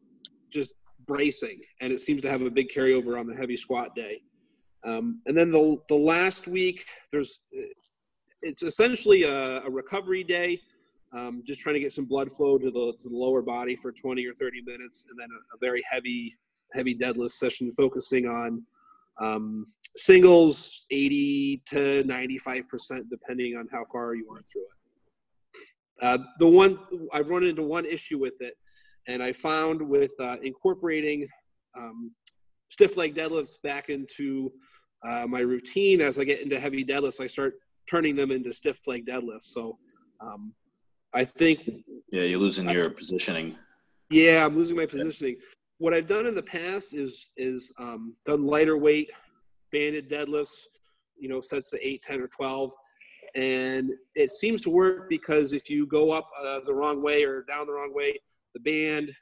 just bracing, and it seems to have a big carryover on the heavy squat day. And then the last week, it's essentially a recovery day, just trying to get some blood flow to the lower body for 20 or 30 minutes, and then a very heavy deadlift session focusing on singles 80 to 95%, depending on how far you are through it. I've run into one issue with it, and I found with incorporating stiff leg deadlifts back into my routine, as I get into heavy deadlifts, I start turning them into stiff leg deadlifts. So I think
you're losing your positioning.
Yeah, I'm losing my positioning. What I've done in the past is done lighter weight banded deadlifts, sets to 8, 10, or 12. And it seems to work because if you go up the wrong way or down the wrong way, the band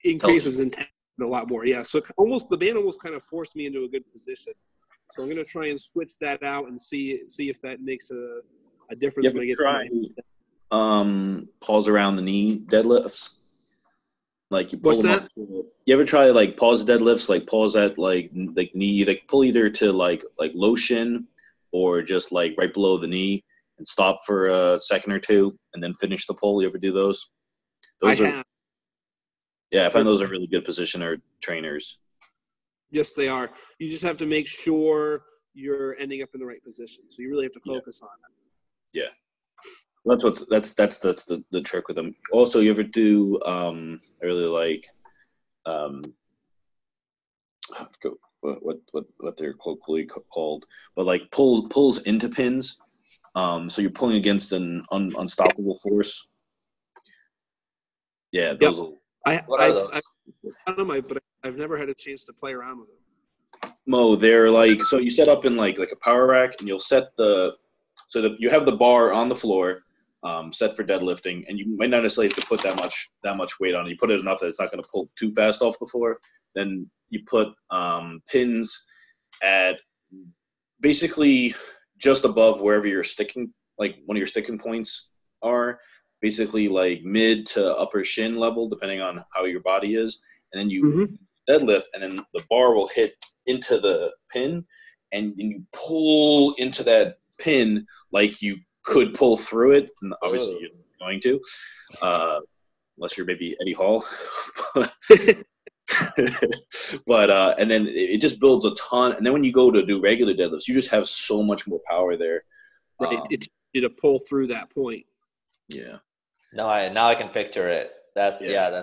increases in tension a lot more. Yeah, so the band almost kind of forced me into a good position. So I'm going to try and switch that out and see if that makes a difference when I get to my
pause around the knee deadlifts. Like you pull
What's
them
that?
up. You ever try like pause deadlifts? Like pause at like knee, like pull either to like low shin or just like right below the knee and stop for a second or two and then finish the pull. You ever do those?
I have.
Yeah, I find those are really good positioner trainers.
Yes, they are. You just have to make sure you're ending up in the right position. So you really have to focus on it.
Yeah. That's the trick with them. Also, you ever do? I really like. I forget what they're colloquially called, but like pulls into pins. So you're pulling against an unstoppable force. Yeah, those.
Yep.
What are those?
I don't know, but I've never had a chance to play around with them.
Mo, they're like, so you set up in like a power rack, and you'll set so that you have the bar on the floor. Set for deadlifting, and you might not necessarily have to put that much weight on it. You put it enough that it's not going to pull too fast off the floor. Then you put pins at basically just above wherever your sticking, like one of your sticking points are, basically like mid to upper shin level, depending on how your body is. And then you deadlift, and then the bar will hit into the pin, and then you pull into that pin like you could pull through it, and obviously you're going to, unless you're maybe Eddie Hall. But and then it just builds a ton. And then when you go to do regular deadlifts, you just have so much more power there.
Right, it's to pull through that point.
Yeah.
Now I can picture it. That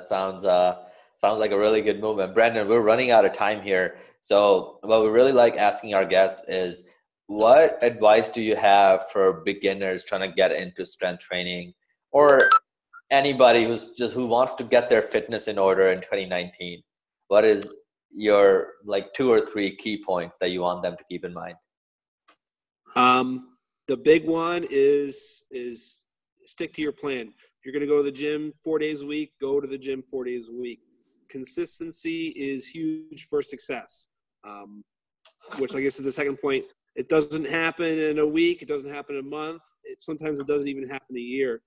sounds like a really good movement. Brandon, we're running out of time here. So what we really like asking our guests is, what advice do you have for beginners trying to get into strength training, or anybody who wants to get their fitness in order in 2019? What is your like 2 or 3 key points that you want them to keep in mind?
The big one is stick to your plan. If you're going to go to the gym 4 days a week, go to the gym 4 days a week. Consistency is huge for success, which I guess is the second point. It doesn't happen in a week. It doesn't happen in a month. Sometimes it doesn't even happen a year.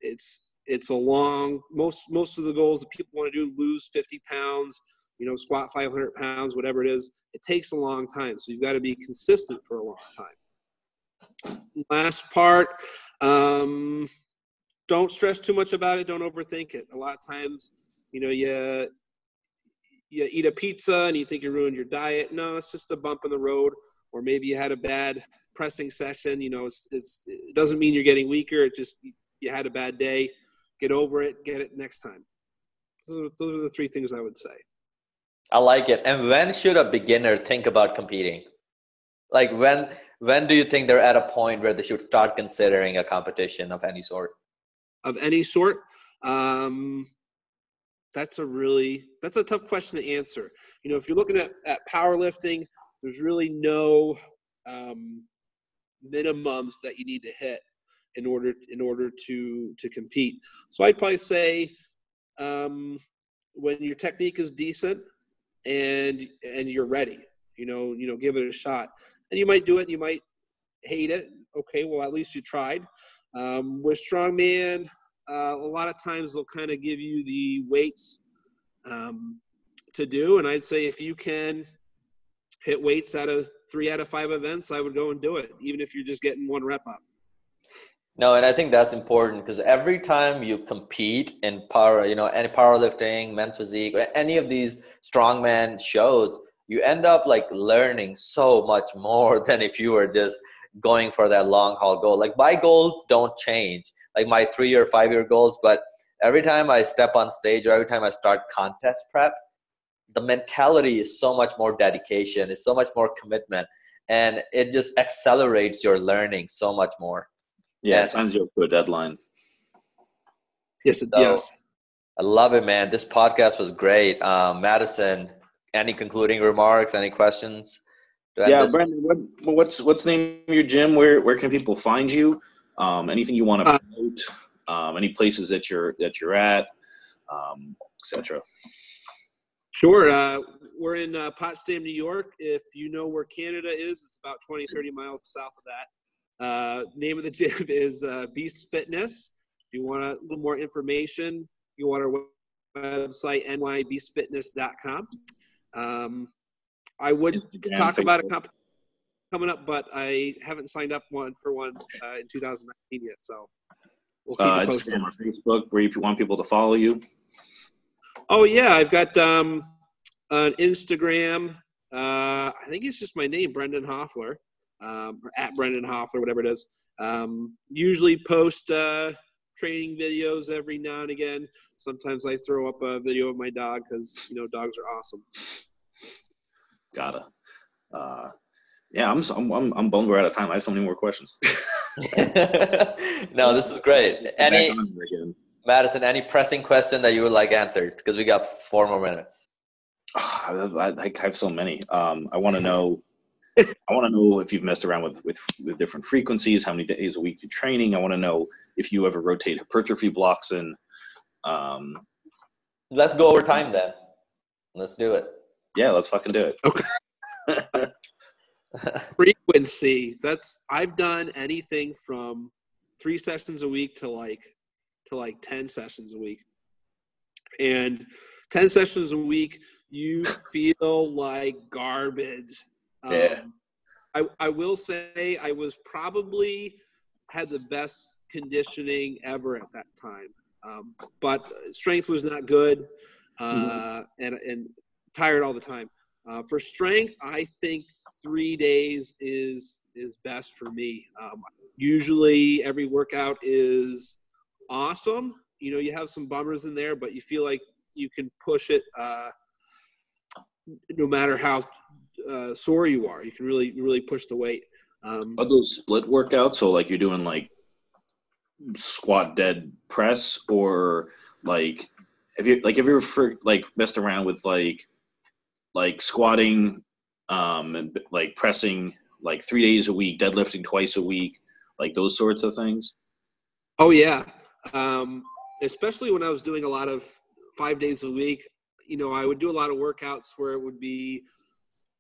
It's a long, most of the goals that people want to do, lose 50 pounds, squat 500 pounds, whatever it is, it takes a long time. So you've got to be consistent for a long time. Last part, don't stress too much about it. Don't overthink it. A lot of times, you eat a pizza and you think you ruined your diet. No, it's just a bump in the road. Or maybe you had a bad pressing session. It doesn't mean you're getting weaker. It just, you had a bad day. Get over it. Get it next time. Those are the three things I would say.
I like it. And when should a beginner think about competing? Like when do you think they're at a point where they should start considering a competition of any sort?
Of any sort? That's a tough question to answer. If you're looking at powerlifting, there's really no minimums that you need to hit in order to compete. So I'd probably say when your technique is decent and you're ready, give it a shot. And you might do it, you might hate it. Okay, well, at least you tried. With Strongman, a lot of times they'll kind of give you the weights to do. And I'd say if you can hit weights out of 3 out of 5 events, I would go and do it, even if you're just getting 1 rep up.
No, and I think that's important because every time you compete in power, any powerlifting, men's physique, or any of these strongman shows, you end up like learning so much more than if you were just going for that long haul goal. Like my goals don't change, like my 3 or 5 year goals, but every time I step on stage or every time I start contest prep, the mentality is so much more dedication, it's so much more commitment, and it just accelerates your learning so much more.
Yeah, it signs you up to a deadline.
Yes, yes.
I love it, man. This podcast was great. Madison, any concluding remarks, any questions?
Yeah, Brandon, what's the name of your gym? Where can people find you? Anything you want to promote? Any places that you're at, etc.
Sure. We're in Potsdam, New York. If you know where Canada is, it's about 20, 30 miles south of that. Name of the gym is Beast Fitness. If you want a little more information, you want our website, nybeastfitness.com. I would talk about a competition coming up, but I haven't signed up for one in 2019 yet. So we'll keep you posted.
Instagram or Facebook, where you want people to follow you.
Oh yeah, I've got an Instagram. I think it's just my name, Brendan Hoffler, or at Brendan Hoffler, whatever it is. Usually post training videos every now and again. Sometimes I throw up a video of my dog because dogs are awesome.
Gotta. Yeah, I'm bummed we're out of time. I have so many more questions.
No, this is great. Madison, any pressing question that you would like answered? Because we got 4 more minutes.
I have so many. I want to know. I want to know if you've messed around with different frequencies, how many days a week you're training. I want to know if you ever rotate hypertrophy blocks in.
Let's go over time then. Let's do it.
Yeah, let's fucking do it.
Okay. Frequency. I've done anything from 3 sessions a week to like 10 sessions a week. And 10 sessions a week, you feel like garbage.
Yeah.
I will say I was probably had the best conditioning ever at that time. But strength was not good and tired all the time. For strength, I think 3 days is best for me. Usually every workout is awesome. You have some bummers in there, but you feel like you can push it no matter how sore you are. You can really push the weight.
Are those split workouts? So like you're doing like squat dead press, or like have you ever messed around with like squatting and like pressing like 3 days a week, deadlifting twice a week, like those sorts of things?
Oh yeah. especially when I was doing a lot of 5 days a week, I would do a lot of workouts where it would be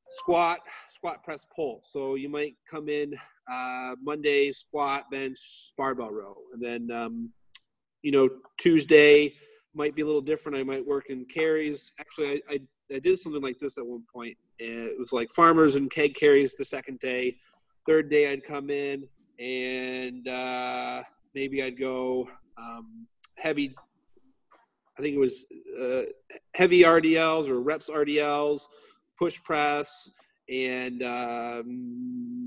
squat, press, pull. So you might come in Monday, squat, bench, barbell row. And then, Tuesday might be a little different. I might work in carries. Actually, I did something like this at one point. And it was like farmers and keg carries the second day. Third day I'd come in and maybe I'd go heavy. I think it was heavy RDLs or reps RDLs, push press, and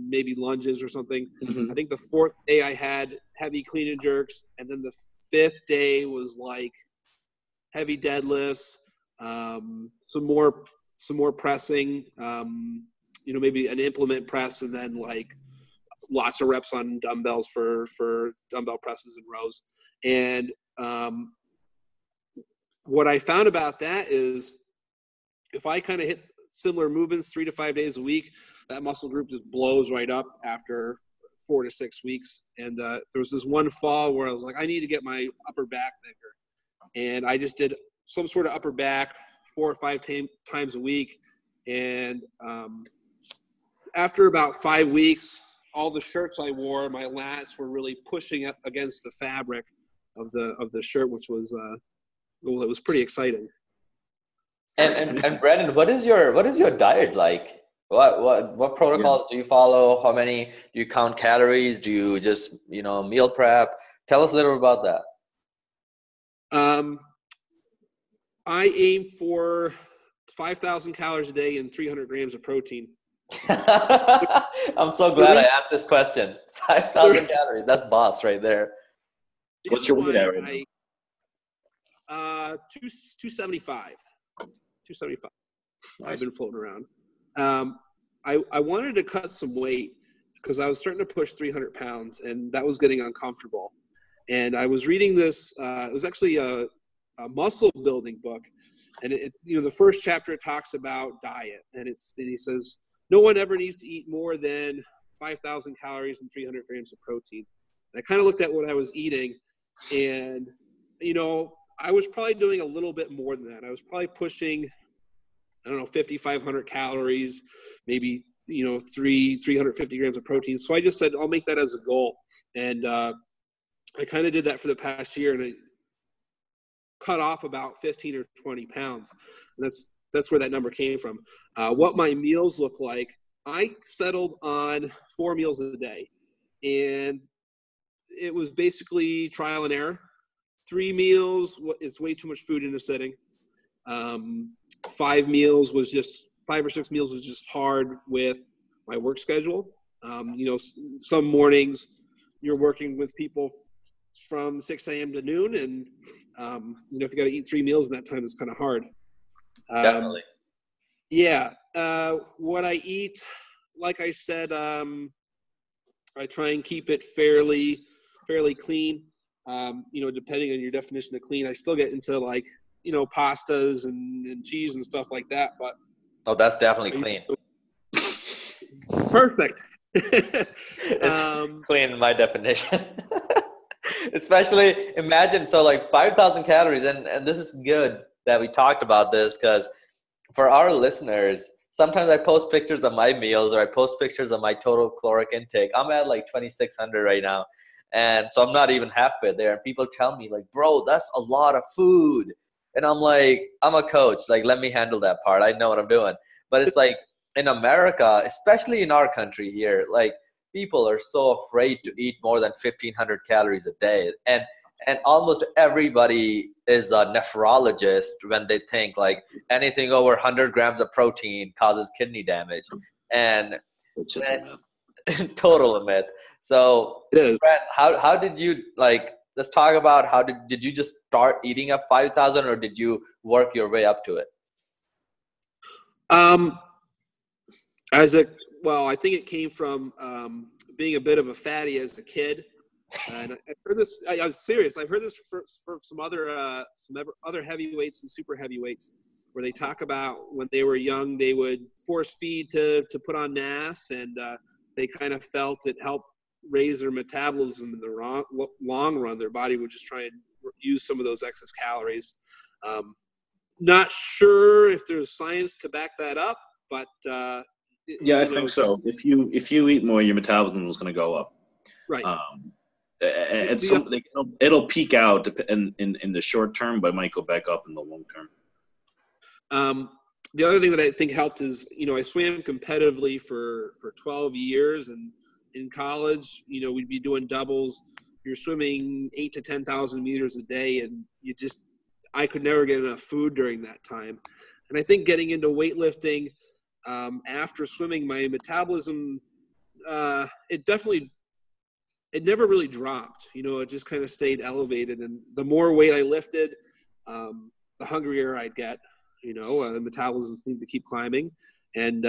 maybe lunges or something.
Mm-hmm.
I think the fourth day I had heavy clean and jerks, and then the fifth day was like heavy deadlifts, some more pressing, maybe an implement press, and then like lots of reps on dumbbells for dumbbell presses and rows. And what I found about that is if I kind of hit similar movements 3 to 5 days a week, that muscle group just blows right up after 4 to 6 weeks. And there was this one fall where I was like, I need to get my upper back bigger. And I just did some sort of upper back 4 or 5 times a week. And after about 5 weeks, all the shirts I wore, my lats were really pushing up against the fabric of the shirt, which was it was pretty exciting.
And Brandon, what is your diet like? What protocols do you follow? How many do you count calories? Do you just meal prep? Tell us a little about that.
I aim for 5,000 calories a day and 300 grams of protein.
I'm so glad I asked this question. 5,000 calories. That's boss right there.
What's your weight at right now?
275. 275.
Nice.
I've been floating around. I wanted to cut some weight because I was starting to push 300 pounds, and that was getting uncomfortable. And I was reading this. It was actually a muscle building book, and the first chapter talks about diet, and he says no one ever needs to eat more than 5,000 calories and 300 grams of protein. And I kind of looked at what I was eating, and I was probably doing a little bit more than that. I was probably pushing, 5,500 calories, maybe 350 grams of protein. So I just said I'll make that as a goal, and I kind of did that for the past year, and I cut off about 15 or 20 pounds. And that's where that number came from. What my meals look like, I settled on 4 meals a day, and it was basically trial and error. 3 meals, it's way too much food in a sitting. 5 meals was just 5 or 6 meals was just hard with my work schedule. Some mornings you're working with people from 6 a.m. to noon, and if you got to eat 3 meals in that time, it's kind of hard.
Definitely.
Yeah. What I eat, like I said, I try and keep it fairly clean. Depending on your definition of clean, I still get into like, pastas and cheese and stuff like that. But
that's definitely clean.
Perfect.
It's clean in my definition. Especially imagine, so like 5,000 calories, and this is good that we talked about this, because for our listeners, sometimes I post pictures of my meals or I post pictures of my total caloric intake. I'm at like 2,600 right now. And so I'm not even halfway there. And people tell me like, bro, that's a lot of food. And I'm like, I'm a coach. Like, let me handle that part. I know what I'm doing. But it's like in America, especially in our country here, like people are so afraid to eat more than 1,500 calories a day. And almost everybody is a nephrologist when they think like anything over 100 grams of protein causes kidney damage. And
Which is a myth.
Total myth. So, Brent, how did you, like, let's talk about how did you just start eating at 5,000, or did you work your way up to it?
I think it came from being a bit of a fatty as a kid. And I heard this. I'm serious. I've heard this for some other heavyweights and super heavyweights, where they talk about when they were young, they would force feed to put on mass, and they kind of felt it helped raise their metabolism in the long run. Their body would just try and use some of those excess calories. Not sure if there's science to back that up, but
yeah, I think so. If you eat more, your metabolism is going to go up.
Right.
It'll peak out in the short term, but it might go back up in the long term.
The other thing that I think helped is, I swam competitively for 12 years, and in college, we'd be doing doubles. You're swimming 8 to 10,000 meters a day, and I could never get enough food during that time. And I think getting into weightlifting after swimming, my metabolism, it never really dropped. It just kind of stayed elevated. And the more weight I lifted, the hungrier I'd get. The metabolism seemed to keep climbing, and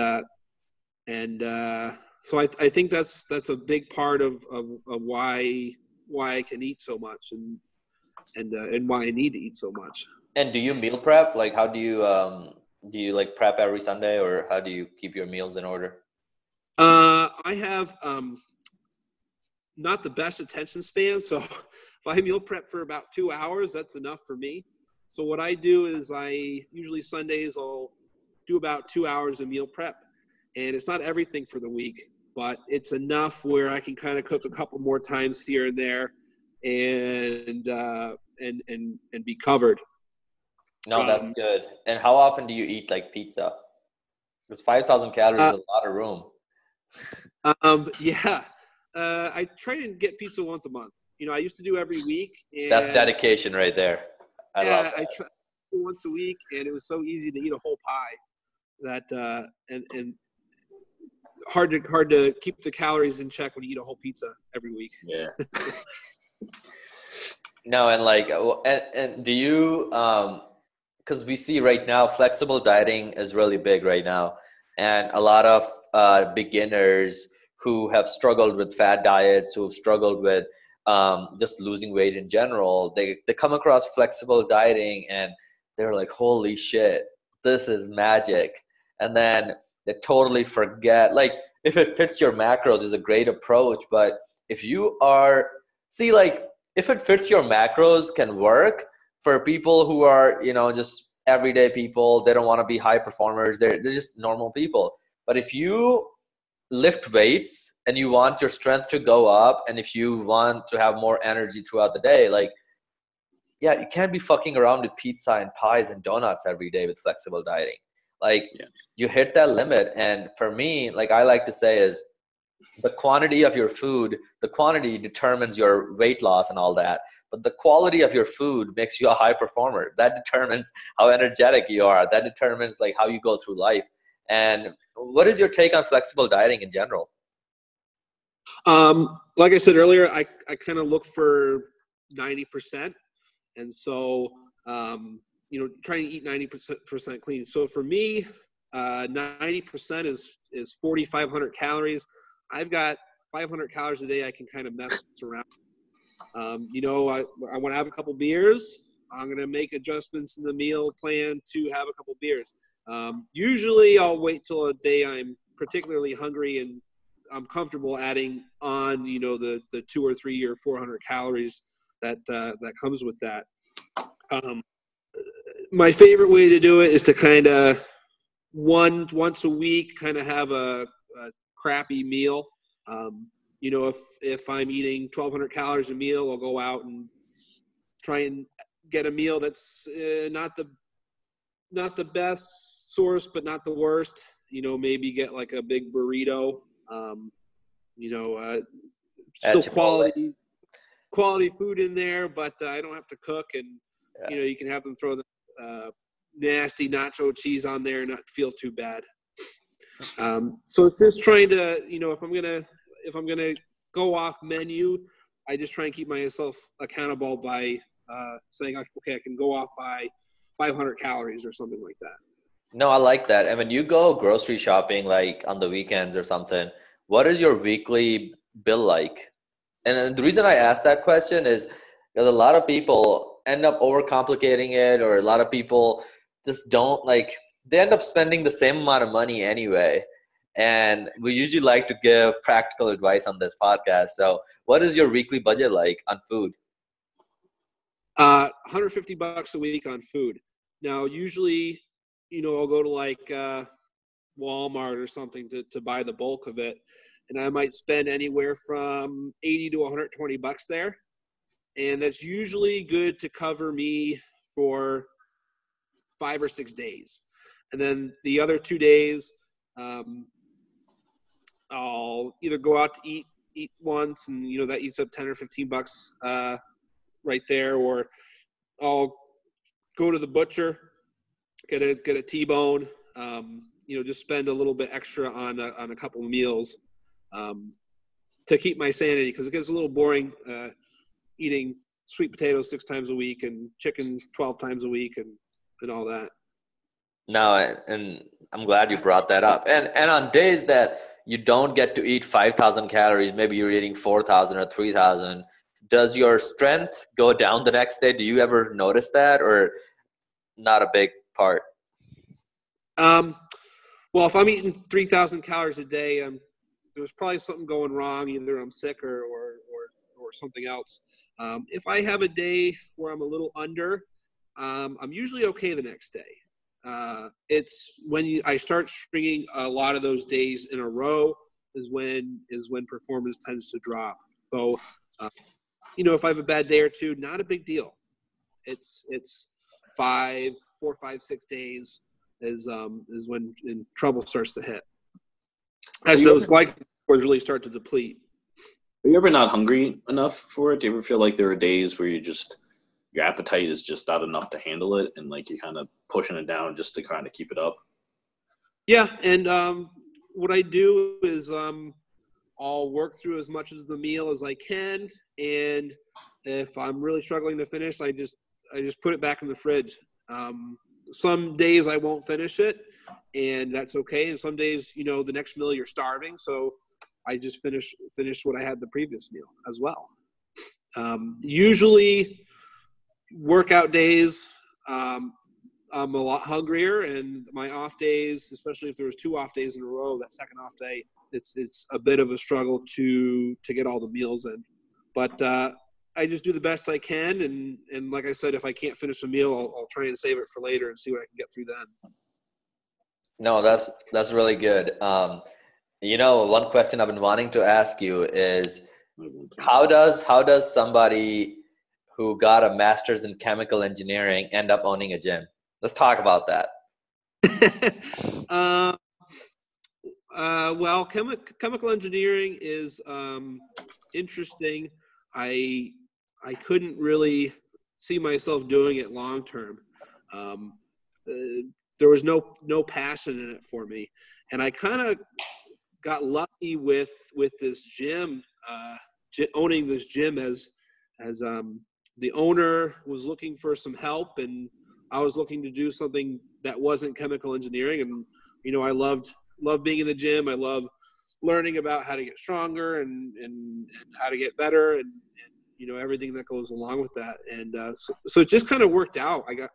so I think that's a big part of why I can eat so much and why I need to eat so much.
And do you meal prep? Like, how do you like prep every Sunday, or how do you keep your meals in order?
I have not the best attention span, so if I meal prep for about 2 hours, that's enough for me. So what I do is usually Sundays I'll do about 2 hours of meal prep, and it's not everything for the week, but it's enough where I can kind of cook a couple more times here and there, and be covered.
No, that's good. And how often do you eat like pizza? Because 5,000 calories is a lot of room.
Yeah, I try to get pizza once a month. I used to do every week. And
that's dedication right there. I love that.
I try once a week, and it was so easy to eat a whole pie that and hard to keep the calories in check when you eat a whole pizza every week.
Yeah.
No, and do you because we see right now flexible dieting is really big right now, and a lot of beginners who have struggled with fad diets, who have struggled with just losing weight in general, they come across flexible dieting and they're like, holy shit, this is magic. And then they totally forget, like, if it fits your macros is a great approach, but if if it fits your macros can work for people who are, just everyday people. They don't want to be high performers. They're just normal people. But if you lift weights and you want your strength to go up, and if you want to have more energy throughout the day, you can't be fucking around with pizza and pies and donuts every day with flexible dieting. You hit that limit. And for me, I like to say is the quantity of your food, the quantity determines your weight loss and all that. But the quality of your food makes you a high performer. That determines how energetic you are. That determines how you go through life. And what is your take on flexible dieting in general?
Like I said earlier, I kind of look for 90%. And so, trying to eat 90% clean. So for me, 90% is 4,500 calories. I've got 500 calories a day I can kind of mess around. I want to have a couple beers. I'm going to make adjustments in the meal plan to have a couple beers. Usually I'll wait till a day I'm particularly hungry and I'm comfortable adding on, the 2 or 3 or 400 calories that comes with that. My favorite way to do it is to kind of once a week kind of have a crappy meal. If I'm eating 1,200 calories a meal, I'll go out and try and get a meal that's not the best source, but not the worst. Maybe get like a big burrito. Still quality food in there, but I don't have to cook, and you can have them throw the nasty nacho cheese on there and not feel too bad. So it's just trying to, if I'm gonna go off menu, I just try and keep myself accountable by saying, okay, I can go off by 500 calories or something like that.
No, I like that. And when you go grocery shopping, on the weekends or something, what is your weekly bill like? And the reason I asked that question is because a lot of people end up overcomplicating it, or a lot of people just don't they end up spending the same amount of money anyway. And we usually like to give practical advice on this podcast. So what is your weekly budget like on food?
$150 a week on food. Now, usually, I'll go to like Walmart or something to buy the bulk of it. And I might spend anywhere from 80 to 120 bucks there. And that's usually good to cover me for 5 or 6 days. And then the other 2 days, I'll either go out to eat once, and that eats up 10 or 15 bucks right there, or I'll go to the butcher, get a T-bone, just spend a little bit extra on a couple of meals to keep my sanity, because it gets a little boring eating sweet potatoes 6 times a week and chicken 12 times a week and all that.
No, and I'm glad you brought that up. And on days that you don't get to eat 5,000 calories, maybe you're eating 4,000 or 3,000, does your strength go down the next day? Do you ever notice that, or not a big part?
Well, if I'm eating 3,000 calories a day, there's probably something going wrong. Either I'm sick or something else. If I have a day where I'm a little under, I'm usually okay the next day. It's when I start stringing a lot of those days in a row is when performance tends to drop. So, if I have a bad day or two, not a big deal. It's 4, 5, 6 days is when trouble starts to hit. As those glycogen stores really start to deplete.
Are you ever not hungry enough for it? Do you ever feel like there are days where your appetite is just not enough to handle it, and like you're kind of pushing it down just to kind of keep it up?
Yeah, and what I do is I'll work through as much of the meal as I can, and if I'm really struggling to finish, I just put it back in the fridge. Some days I won't finish it, and that's okay. And some days, the next meal you're starving, so I just finish what I had the previous meal as well. Usually, workout days, I'm a lot hungrier, and my off days, especially if there was 2 off days in a row, that second off day, it's a bit of a struggle to get all the meals in. But I just do the best I can, and like I said, if I can't finish a meal, I'll try and save it for later and see what I can get through then.
No, that's really good. One question I've been wanting to ask you is, how does somebody who got a master's in chemical engineering end up owning a gym? Let's talk about that.
Well, chemical engineering is interesting. I couldn't really see myself doing it long term. There was no passion in it for me, and I kind of got lucky with this gym, owning this gym as the owner was looking for some help, and I was looking to do something that wasn't chemical engineering. And I loved being in the gym. I love learning about how to get stronger and how to get better, and everything that goes along with that. And so it just kind of worked out. I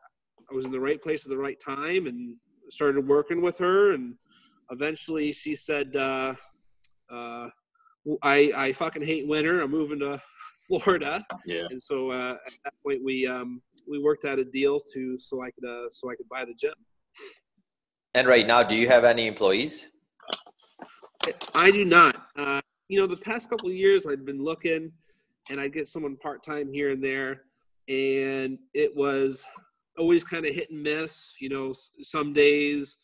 was in the right place at the right time and started working with her, and eventually she said, I fucking hate winter. I'm moving to Florida.
Yeah.
And so at that point we worked out a deal so I could buy the gym.
And right now, do you have any employees?
I do not. The past couple of years I'd been looking, and I'd get someone part-time here and there, and it was always kind of hit and miss. Some days,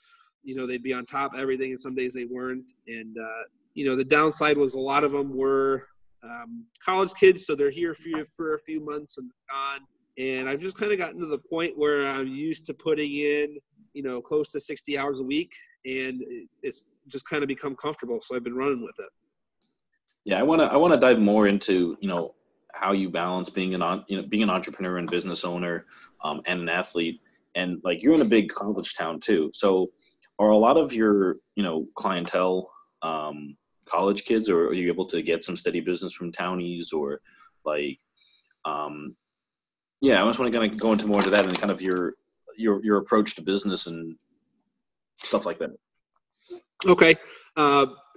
they'd be on top of everything, and some days they weren't. And, the downside was a lot of them were college kids, so they're here for a few months and gone. And I've just kind of gotten to the point where I'm used to putting in, close to 60 hours a week, and it's just kind of become comfortable. So I've been running with it.
Yeah, I want to dive more into how you balance being an entrepreneur and business owner and an athlete, and like you're in a big college town too. So are a lot of your clientele college kids, or are you able to get some steady business from townies, or like I just want to kind of go into more into that and kind of your approach to business and stuff like that.
Okay.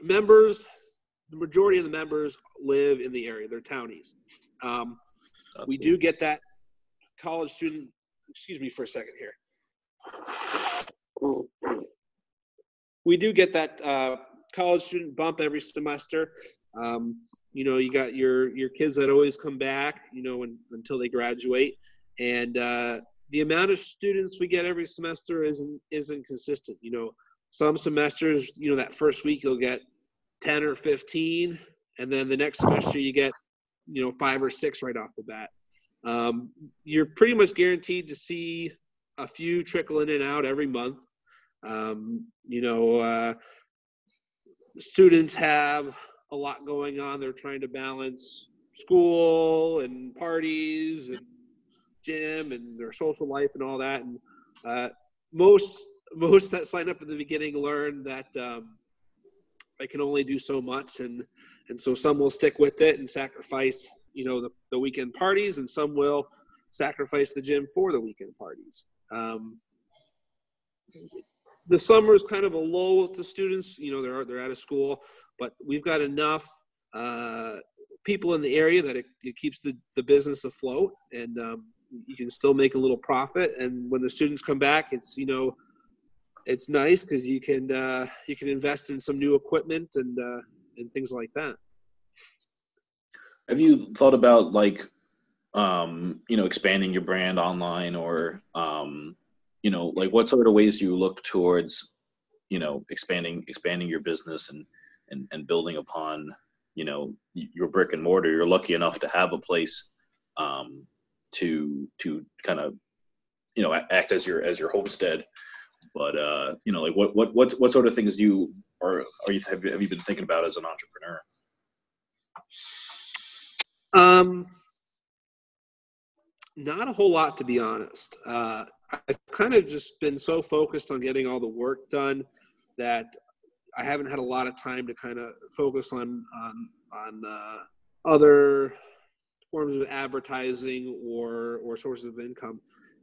Members, the majority of the members live in the area. They're townies. We do get that college student, excuse me for a second here. We do get that college student bump every semester. You got your kids that always come back, until they graduate. And the amount of students we get every semester isn't consistent. Some semesters, that first week you'll get 10 or 15, and then the next semester you get, 5 or 6 right off the bat. You're pretty much guaranteed to see a few trickle in and out every month. Students have a lot going on. They're trying to balance school and parties and gym and their social life and all that. And most that sign up at the beginning learn that they can only do so much, and so some will stick with it and sacrifice the weekend parties, and some will sacrifice the gym for the weekend parties. The summer is kind of a lull to students. They're out of school, but we've got enough people in the area that it keeps the business afloat, and you can still make a little profit. And when the students come back, it's it's nice because you can invest in some new equipment and things like that.
Have you thought about expanding your brand online, or what sort of ways do you look towards expanding your business and building upon your brick and mortar? You're lucky enough to have a place to kind of act as your homestead, but what sort of things have you been thinking about as an entrepreneur?
Not a whole lot, to be honest. I've kind of just been so focused on getting all the work done that I haven't had a lot of time to kind of focus on other forms of advertising or sources of income.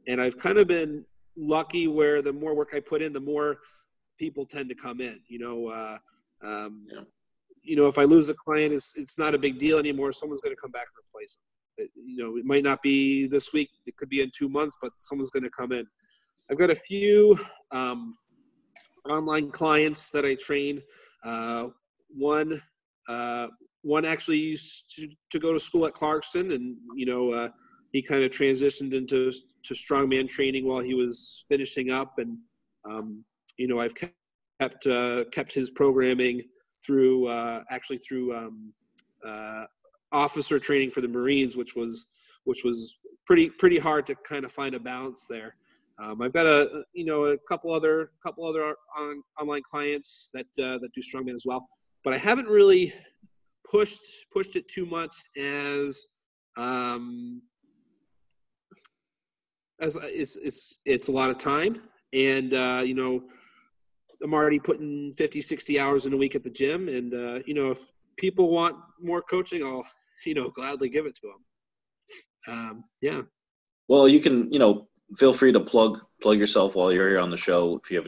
And I've kind of been lucky where the more work I put in, the more people tend to come in. If I lose a client, it's not a big deal anymore. Someone's going to come back and replace them. It might not be this week. It could be in 2 months, but someone's going to come in. I've got a few online clients that I train. One actually used to go to school at Clarkson, and he kind of transitioned into strongman training while he was finishing up, and I've kept his programming through officer training for the Marines, which was pretty hard to kind of find a balance there. I've got a couple other online clients that do strongman as well, but I haven't really pushed it too much as it's a lot of time, and I'm already putting 50, 60 hours in a week at the gym, and if people want more coaching, I'll gladly give it to them. Yeah. Well,
you can feel free to plug yourself while you're here on the show. If you have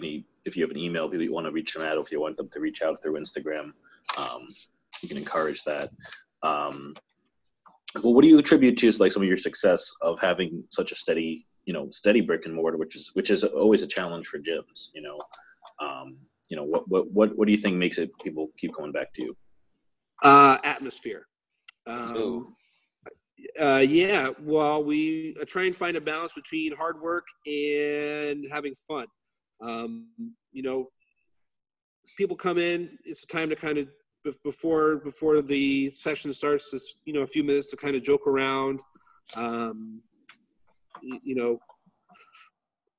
an email, people you want to reach them at, or if you want them to reach out through Instagram, you can encourage that. Well, what do you attribute to some of your success of having such a steady brick and mortar, which is always a challenge for gyms? What do you think makes it people keep coming back to you?
Atmosphere. Yeah. Well, we try and find a balance between hard work and having fun. People come in. It's a time to kind of before the session starts. It's a few minutes to kind of joke around.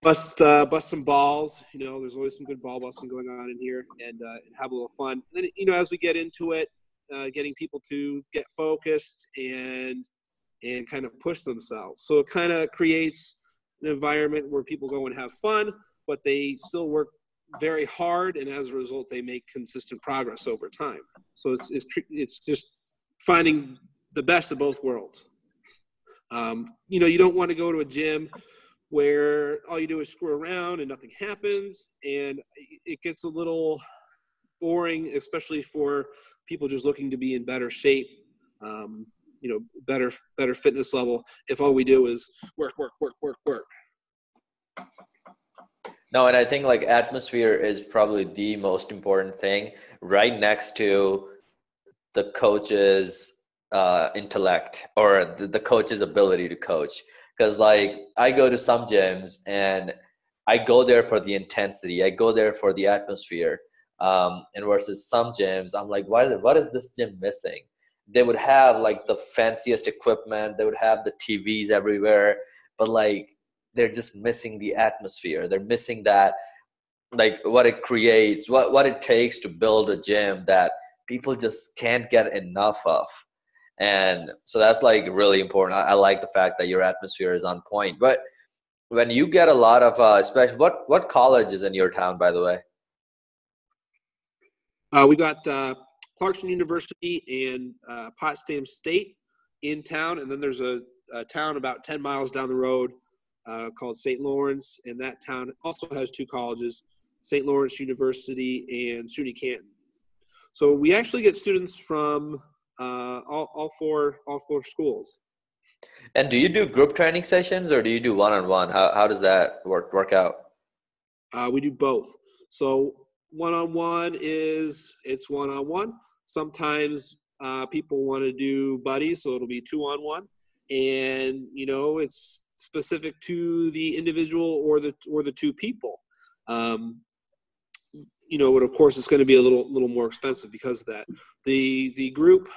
Bust some balls. There's always some good ball busting going on in here, and have a little fun. And then as we get into it, getting people to get focused and kind of push themselves. So it kind of creates an environment where people go and have fun, but they still work very hard, and as a result, they make consistent progress over time. So it's just finding the best of both worlds. You don't want to go to a gym where all you do is screw around and nothing happens, and it gets a little boring, especially for people just looking to be in better shape, better fitness level, if all we do is work.
No, and I think like atmosphere is probably the most important thing, right next to the coach's intellect, or the coach's ability to coach. Because like I go to some gyms and I go there for the intensity, I go there for the atmosphere, and versus some gyms, I'm like, what is this gym missing? They would have like the fanciest equipment, they would have the TVs everywhere, but like they're just missing the atmosphere. They're missing that, like what it creates, what it takes to build a gym that people just can't get enough of. And so that's like really important. I like the fact that your atmosphere is on point. But when you get a lot of especially, what college is in your town, by the way?
We got Clarkson University and Potsdam State in town, and then there's a town about 10 miles down the road called St. Lawrence, and that town also has two colleges, St. Lawrence University and SUNY Canton. So we actually get students from all four schools.
And do you do group training sessions, or do you do one-on-one? How does that work out?
We do both. So one-on-one it's one-on-one. Sometimes people want to do buddies, so it'll be two-on-one, and it's specific to the individual or the two people. But of course it's going to be a little more expensive because of that. The group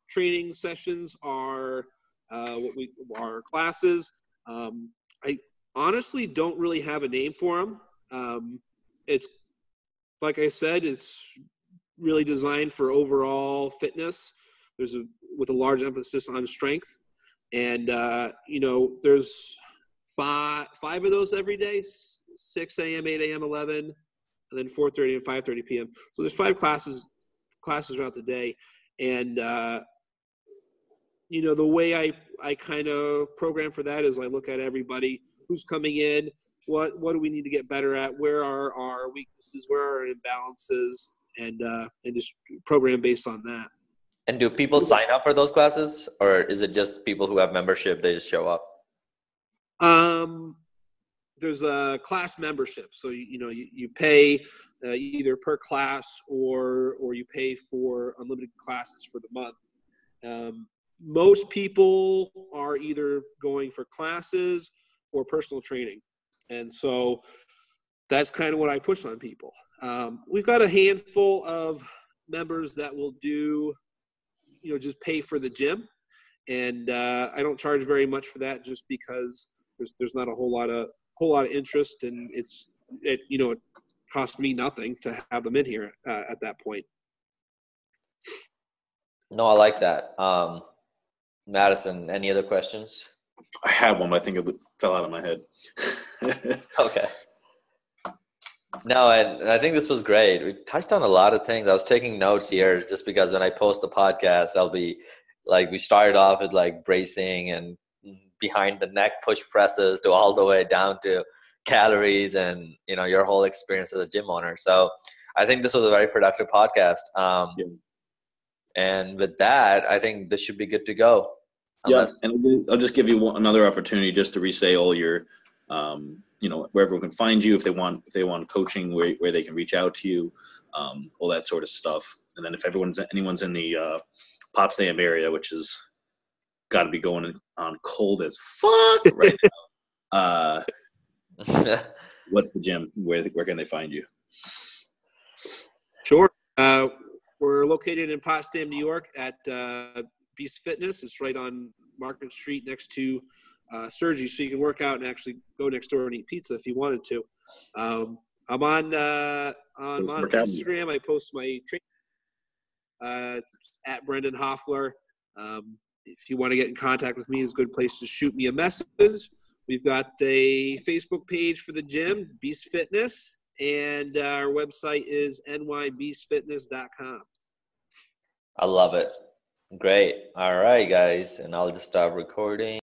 training sessions are our classes. I honestly don't really have a name for them. It's like I said, it's really designed for overall fitness. With a large emphasis on strength, and there's five of those every day: 6 a.m., 8 a.m., 11, and then 4:30 and 5:30 p.m. So there's 5 classes throughout the day, and the way I kind of program for that is I look at everybody who's coming in. What do we need to get better at? Where are our weaknesses? Where are our imbalances? And just program based on that.
And do people sign up for those classes, or is it just people who have membership, they just show up?
There's a class membership. So, you pay either per class or you pay for unlimited classes for the month. Most people are either going for classes or personal training. And so that's kind of what I push on people. We've got a handful of members that will do, just pay for the gym. And I don't charge very much for that just because there's not a whole lot of interest, and it costs me nothing to have them in here at that point.
No, I like that. Madison, any other questions?
I had one, but I think it fell out of my head.
Okay. No, and I think this was great. We touched on a lot of things. I was taking notes here just because when I post the podcast, I'll be like, we started off with like bracing and behind the neck push presses to all the way down to calories and, your whole experience as a gym owner. So I think this was a very productive podcast. And with that, I think this should be good to go.
Yes, and I'll just give you another opportunity just to re-say all your, where everyone can find you if they want coaching, where they can reach out to you, all that sort of stuff. And then if anyone's in the Potsdam area, which has got to be going on cold as fuck right now, what's the gym? Where can they find you?
Sure. We're located in Potsdam, New York at Buisness Fitness. It's right on Market Street next to Surgery, so you can work out and actually go next door and eat pizza if you wanted to. I'm on Instagram. I post my training at Brendan Hoffler. If you want to get in contact with me, it's a good place to shoot me a message. We've got a Facebook page for the gym, Buisness Fitness, and our website is nybuisnessfitness.com.
I love it. Great. All right, guys. And I'll just stop recording.